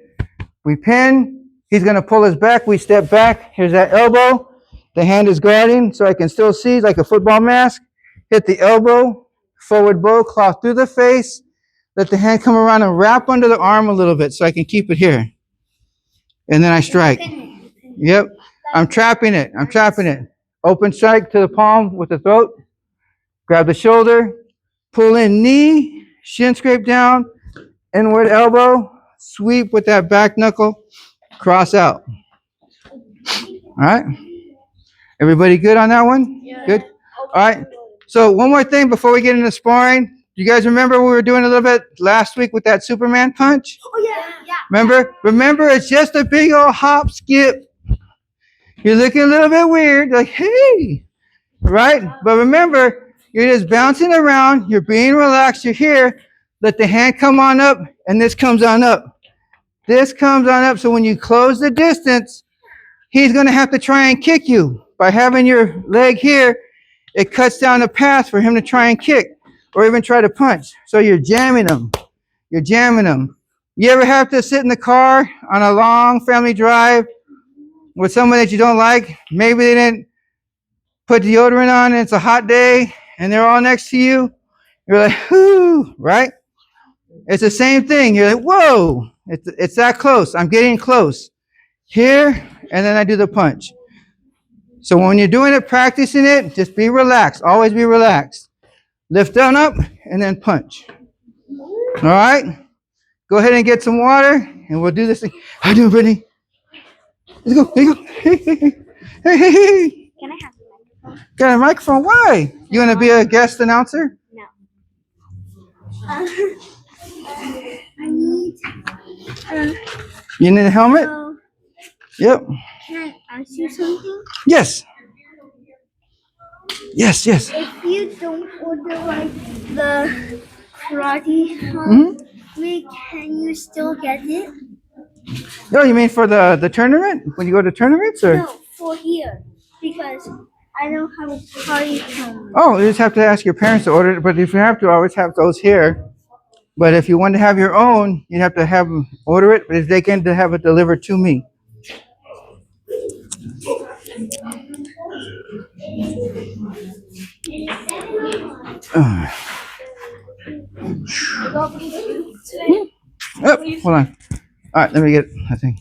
We pin. He's going to pull us back. We step back. Here's that elbow. The hand is guarding so I can still see like a football mask. Hit the elbow, forward bow, claw through the face. Let the hand come around and wrap under the arm a little bit so I can keep it here. And then I strike. Yep. I'm trapping it. Open strike to the palm with the throat. Grab the shoulder. Pull in knee. Shin scrape down. Inward elbow. Sweep with that back knuckle. Cross out. All right. Everybody good on that one? Yeah. Good? All right. So one more thing before we get into sparring. You guys remember we were doing a little bit last week with that Superman punch? Oh, yeah. Remember, it's just a big old hop, skip. You're looking a little bit weird, like, hey, right? But remember, you're just bouncing around. You're being relaxed. You're here. Let the hand come on up, and this comes on up. This comes on up, so when you close the distance, he's going to have to try and kick you. By having your leg here, it cuts down the path for him to try and kick or even try to punch. So you're jamming him. You ever have to sit in the car on a long family drive with someone that you don't like? Maybe they didn't put deodorant on and it's a hot day and they're all next to you. You're like, whoo, right? It's the same thing. You're like, whoa, it's that close. I'm getting close. Here, and then I do the punch. So when you're doing it, practicing it, just be relaxed. Always be relaxed. Lift down up and then punch. All right? Go ahead and get some water and we'll do this thing. How you doing, Brittany? Let's go. Here you go. Hey. Can I have a microphone? Got a microphone? Why? You want to be a guest announcer? No. I need. You need a helmet? Yep. Can I ask you something? Yes. If you don't order like the karate week, can you still get it? Oh, you mean for the tournament? When you go to tournaments, or? No, for here because I don't have a karate tournament. Oh, you just have to ask your parents to order it. But if you have to, always have those here. But if you want to have your own, you have to have them order it. But if they can, to have it delivered to me. Oh, hold on. All right, let me get I think.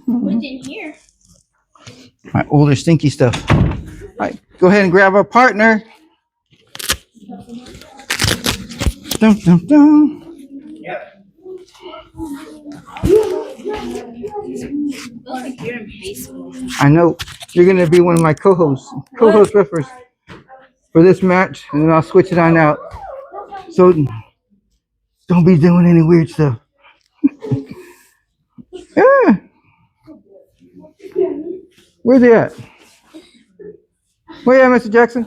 What's in here? My older stinky stuff. All right, go ahead and grab our partner. Dum, dum, dum. Like you're in baseball. I know you're gonna be one of my co-host referees for this match, and then I'll switch it on out. So don't be doing any weird stuff. Yeah. Where's he at? Where you at, Mr. Jackson?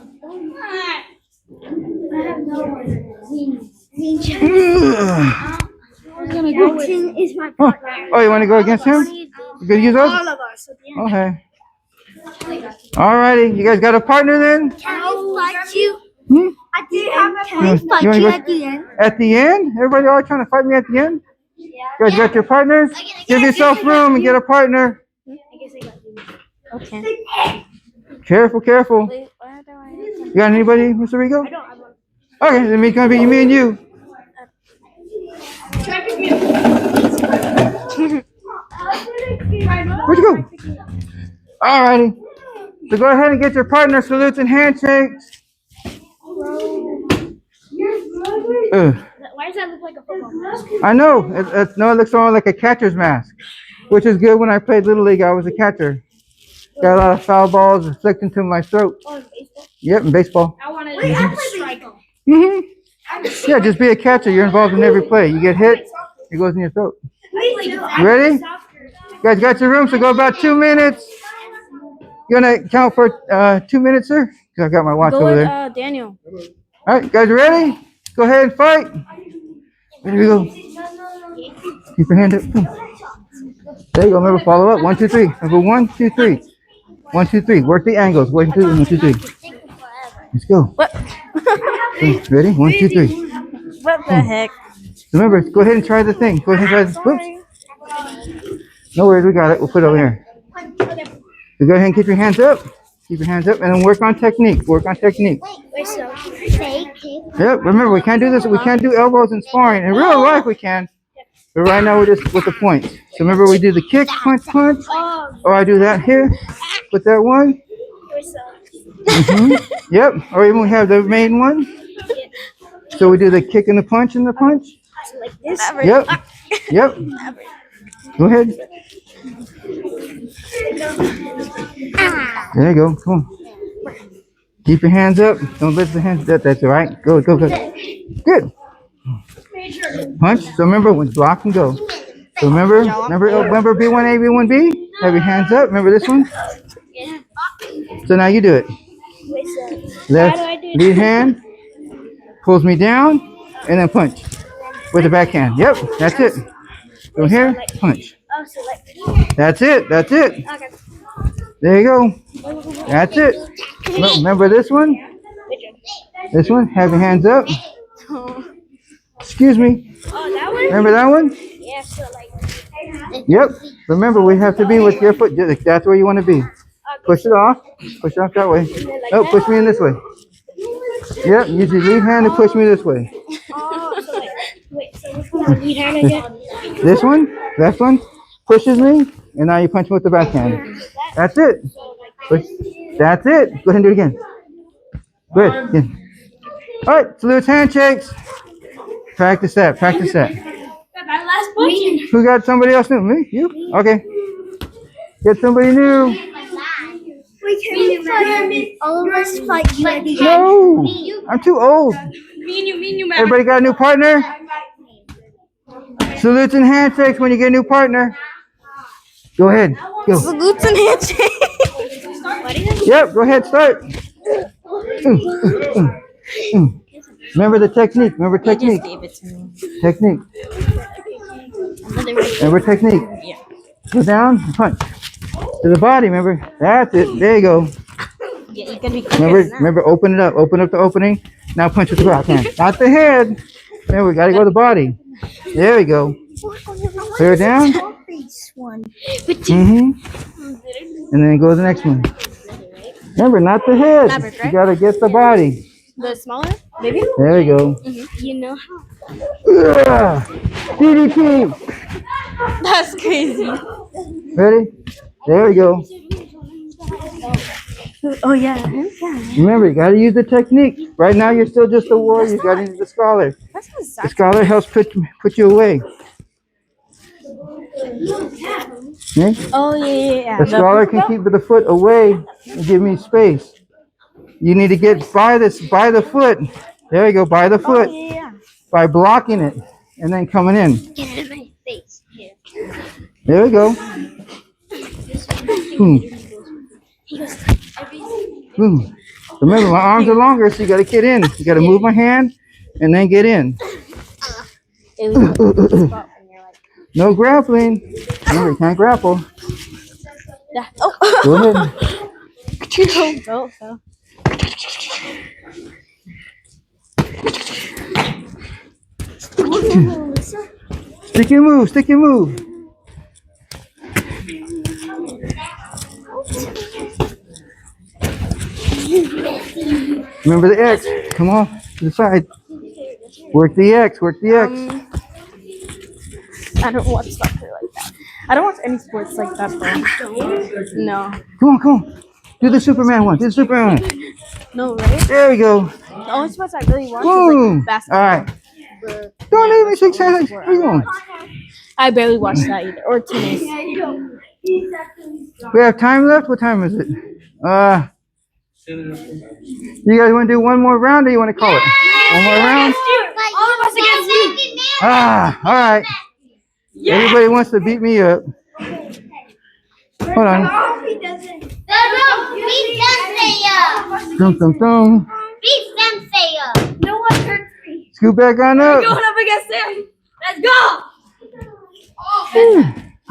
Martin is my Oh, partner. oh, you want to go against him? You gonna use those? All of us. At the end. Okay. Alrighty, you guys got a partner then? Can I fight you Hmm? at the end? Can I You fight wanna you go- at the end? At the end? Everybody all trying to fight me at the end? You guys got your partners? Give yourself room and get a partner. Okay. Careful, careful. You got anybody, Mr. Rigo? Okay, then it's gonna be me and you. Where'd you go? Alrighty. So go ahead and get your partner salutes and handshakes. Why does that look like a football mask? I know. No, it looks more like a catcher's mask, which is good. When I played Little League, I was a catcher. Got a lot of foul balls inflicted into my throat. Oh, in baseball? Yep, in baseball. I want to strike him. Yeah, just be a catcher. You're involved in every play. You get hit, it goes in your throat. You ready? You guys got your room, so go about 2 minutes. You gonna count for 2 minutes, sir? Because I got my watch over there. Daniel. All right, guys ready? Go ahead and fight. Here we go. Keep your hand up. There you go. Remember, follow up. 1, 2, 3. Number 1, 2, 3. 1, 2, 3. Work the angles. 1, 2, 1, 2, 3. Let's go. What? Okay, ready? 1, 2, 3. What the heck? Remember, go ahead and try the thing. Go ahead and try the. Oops. No worries, we got it. We'll put it over here. So go ahead and keep your hands up. Keep your hands up, and then work on technique. Work on technique. Wait, so fake. Yep. Remember, we can't do this. We can't do elbows and sparring. In real life, we can. But right now, we're just with the points. So remember, we do the kick, punch, punch. Or I do that here. Put that one. Yep. Or even we have the main one. So we do the kick and the punch and the punch. Like this. Yep. Yep. Go ahead. There you go. Come on. Keep your hands up. Don't lift the hands. That's all right. Go, go, go. Good. Punch. So remember, when block and go. So remember B1A, B1B. Have your hands up. Remember this one. So now you do it. Left lead hand pulls me down, and then punch with the backhand. Yep, that's it. Go here, punch. That's it. That's it. There you go. That's it. Remember this one? This one. Have your hands up. Excuse me. Remember that one? Yeah, so like. Yep. Remember, we have to be with your foot. That's where you want to be. Push it off. Push it off that way. No, push me in this way. Yep. Use your lead hand to push me this way. Oh, so like, wait, so which one? Lead hand again? This one, left one, pushes me, and now you punch me with the backhand. That's it. Push. That's it. Go ahead and do it again. Good. Yeah. All right, salutes, handshakes. Practice that. Practice that. Who got somebody else new? Me? You? Okay. Get somebody new. Wait, can we fight? All of us fight you at the end. No, I'm too old. Me and you, man. Everybody got a new partner? Salutes and handshakes when you get a new partner. Go ahead. Go. Salutes and handshakes. Yep, go ahead, start. Remember the technique. Remember technique. Gave it to me. Technique. Remember technique. Yeah. Go down, punch. To the body, remember? That's it. There you go. Yeah, you can be Remember, open it up. Open up the opening. Now punch with the backhand. Not the head. There we gotta go to the body. There we go. Clear down. And then go to the next one. Remember, not the head. Fabric, right? You gotta get the body. The smaller, maybe? There we go. You know how? DDT. That's crazy. Ready? There we go. Oh yeah. Remember, you gotta use the technique. Right now, you're still just a warrior. You gotta use the scholar. The scholar helps put you away. Okay? Oh yeah. The scholar can keep the foot away and give me space. You need to get by the foot. There you go, by the foot. By blocking it and then coming in. Get out of my face. Here. There we go. Boom. Boom. Remember, my arms are longer, so you gotta get in. You gotta move my hand and then get in. It was like the spot when you're like, No grappling. Remember, you can't grapple. yeah. Oh. Go ahead. No, no. Sticky move, sticky move. Remember the X. Come on, to the side. Work the X, work the X. I don't watch soccer like that. I don't watch any sports like that, bro. No. Come on. Do the Superman one. Do the Superman one. No, right? There we go. The only sports I really watch is Boom. like basketball. All right. But Don't yeah, leave me that's the 6 only seconds. sport Where you going? I barely watch that either. Or tennis. We have time left? What time is it? You guys want to do one more round or you want to call it? One more round? All of us against you. All right. Everybody wants to beat me up. Hold on. Beat them, Thump, thump, thump. Beat them, No one hurts me. Scoot back on up. Going up against him. Let's go.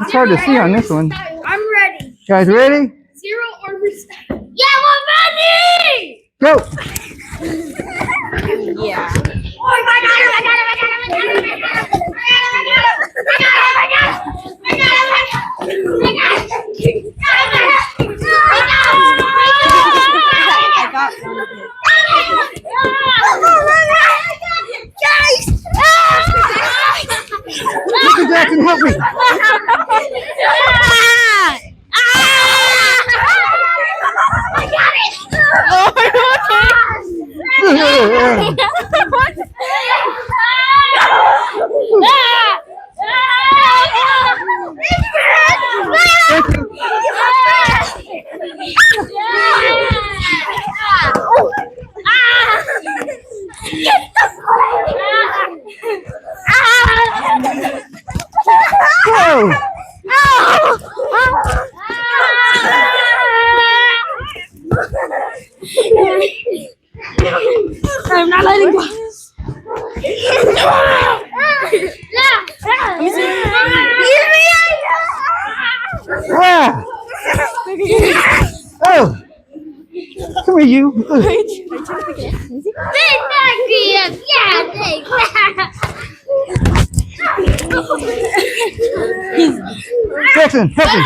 It's hard to see on this one. I'm ready. Guys ready? 0 or respect. Yeah, we're ready. Go. Yeah. Oh my god, I got him. Mr. Jackson, help me. Go. I'm not letting go. Ah. Oh. Come here, you. Jackson, help me.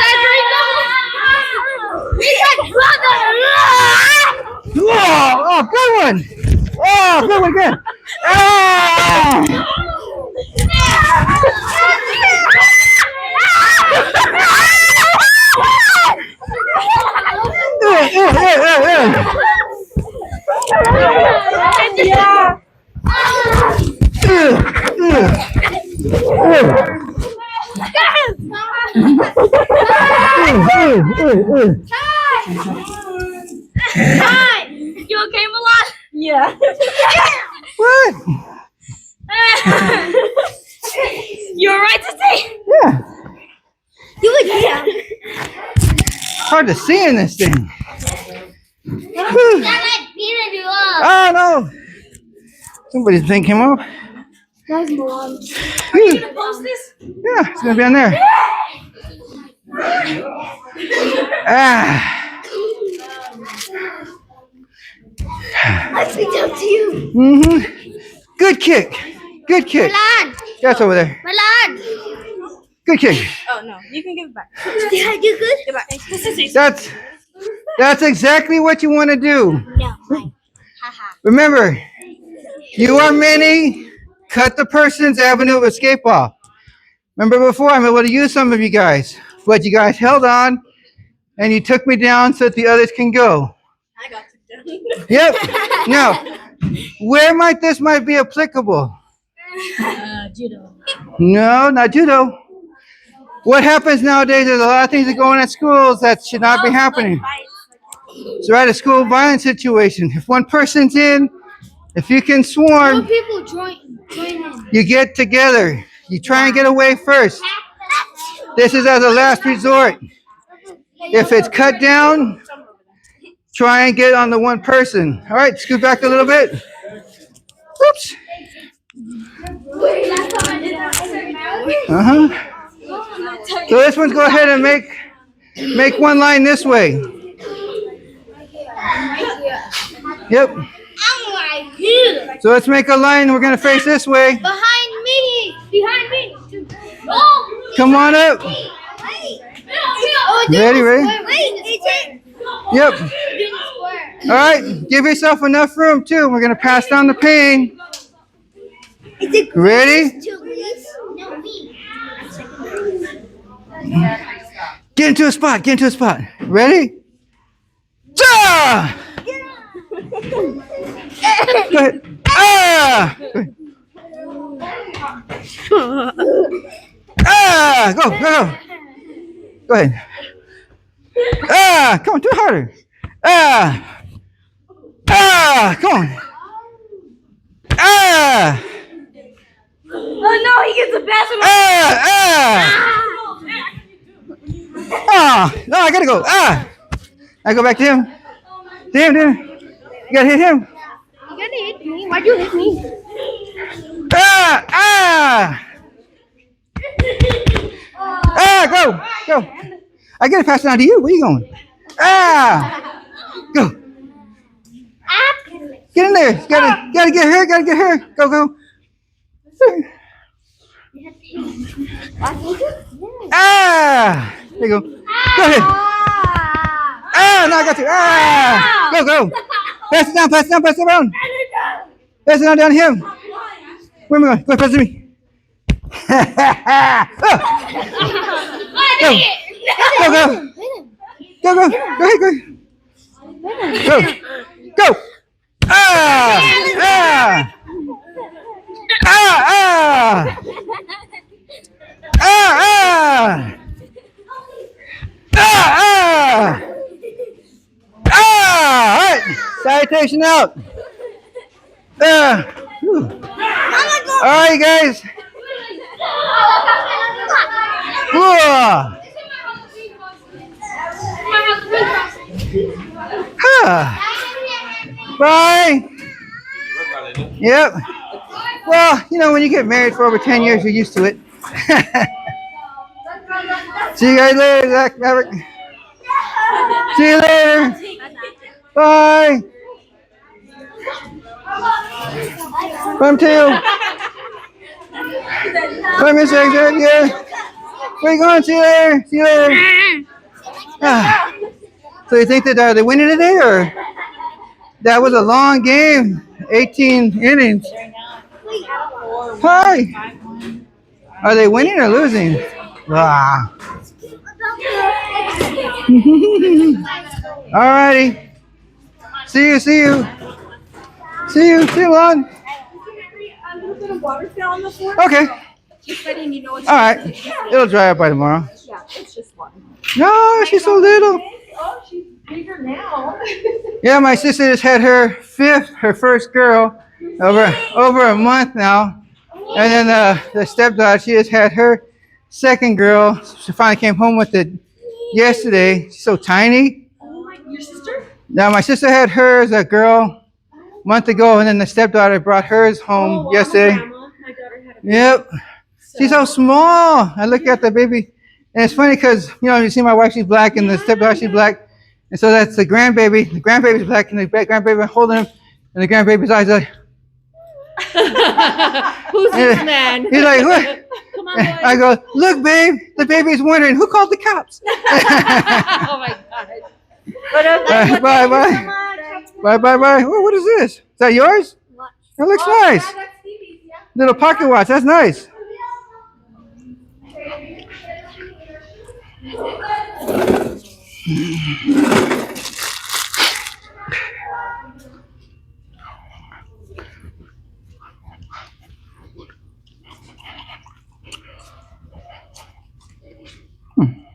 Oh, good one. Oh, good one again. Ah. You okay, Milan? Yeah. What? You alright to say? Yeah. You look yeah. Hard to see in this thing. Oh no. Somebody's thing came off. That's Milan. Are you gonna post this? Yeah, it's gonna be on there. Ah. Let's reach out to you. Mm-hmm. Good kick. Good kick. Milan. That's over there. Milan. Good kick. Oh no, you can give it back. Yeah, you good? Give it back. That's exactly what you want to do. No, fine. Haha. Remember, you are many. Cut the person's avenue of escape off. Remember before, I'm able to use some of you guys, but you guys held on and you took me down so that the others can go. I got you down. Yep. Now, where might this be applicable? Judo. No, not judo. What happens nowadays? There's a lot of things that go on at schools that should not be happening. So, right, a school violence situation. If one person's in, if you can swarm, People join in. you get together. You try and get away first. This is as a last resort. If it's cut down, try and get on the one person. All right, scoot back a little bit. Oops. Uh-huh. So this one's go ahead and make one line this way. Yep. So let's make a line. We're gonna face this way. Behind me! Behind me! Oh! Come on up. Ready, ready? Wait, is it? Yep. All right. Give yourself enough room too. We're gonna pass down the pain. Is it Ready? to Lise? No, me. Get into a spot. Get into a spot. Ready? Ja! Go ahead. Ah! Ah! Go, go, go. Go ahead. Ah! Come on, do it harder. Ah! Ah! Come on. Ah! Oh no, he gets the best one. Ah! Ah! Ah! No, I gotta go. Ah! I go back to him. Damn, damn. You gotta hit him. You gonna hit me? Why'd you hit me? Ah! Ah! Ah! Go! Go! I gotta pass it on to you. Where you going? Ah! Go! Get in there. Gotta get her. Gotta get her. Go, go. Ah! There you go. Go ahead. Ah! No, I got you. Ah! Go, go. Pass it down. Pass it down. Pass it down. Pass it down to him. Where am I going? Go, pass it to me. Oh. Go, go, go. Go, go. Go ahead, go. Go. Go. Ah! Ah! Ah! Ah! Ah! Ah! Ah! Ah! All right. Salutation out. All right, guys. Bye. Yep. Well, you know, when you get married for over 10 years, you're used to it. See you guys later, Zach, Maverick. See you later. Bye. Bye, Mateo. Bye, Miss Xavier. Where you going? See you later. See you later. Ah. So you think that they're winning today, or that was a long game, 18 innings? Hi. Are they winning or losing? Ah. All righty. See you. See you. See you. See you, Lon. A little bit of water fell on the floor. Okay. Just letting you know it's All right. It'll dry up by tomorrow. Yeah, it's just water. No, she's so little. Oh, she's bigger now. Yeah, my sister just had her first girl, over a month now, and then the stepdaughter, she just had her second girl. She finally came home with it yesterday. She's so tiny. Your sister? Now my sister had hers, a girl, a month ago, and then the stepdaughter brought hers home yesterday. My daughter had a Yep, she's so small. I look at the baby, and it's funny because you see my wife, she's black, and the stepdaughter, she's black. And so that's the grandbaby. The grandbaby's black, and the grandbaby holding him, and the grandbaby's eyes like, Who's this man? he's like, what? Come on, boy. I go, look, babe, the baby's wondering, who called the cops? Oh my god. Bye, bye. Oh, what is this? Is that yours? That looks nice. Yeah, that's Stevie's, yeah. Little pocket watch, that's nice.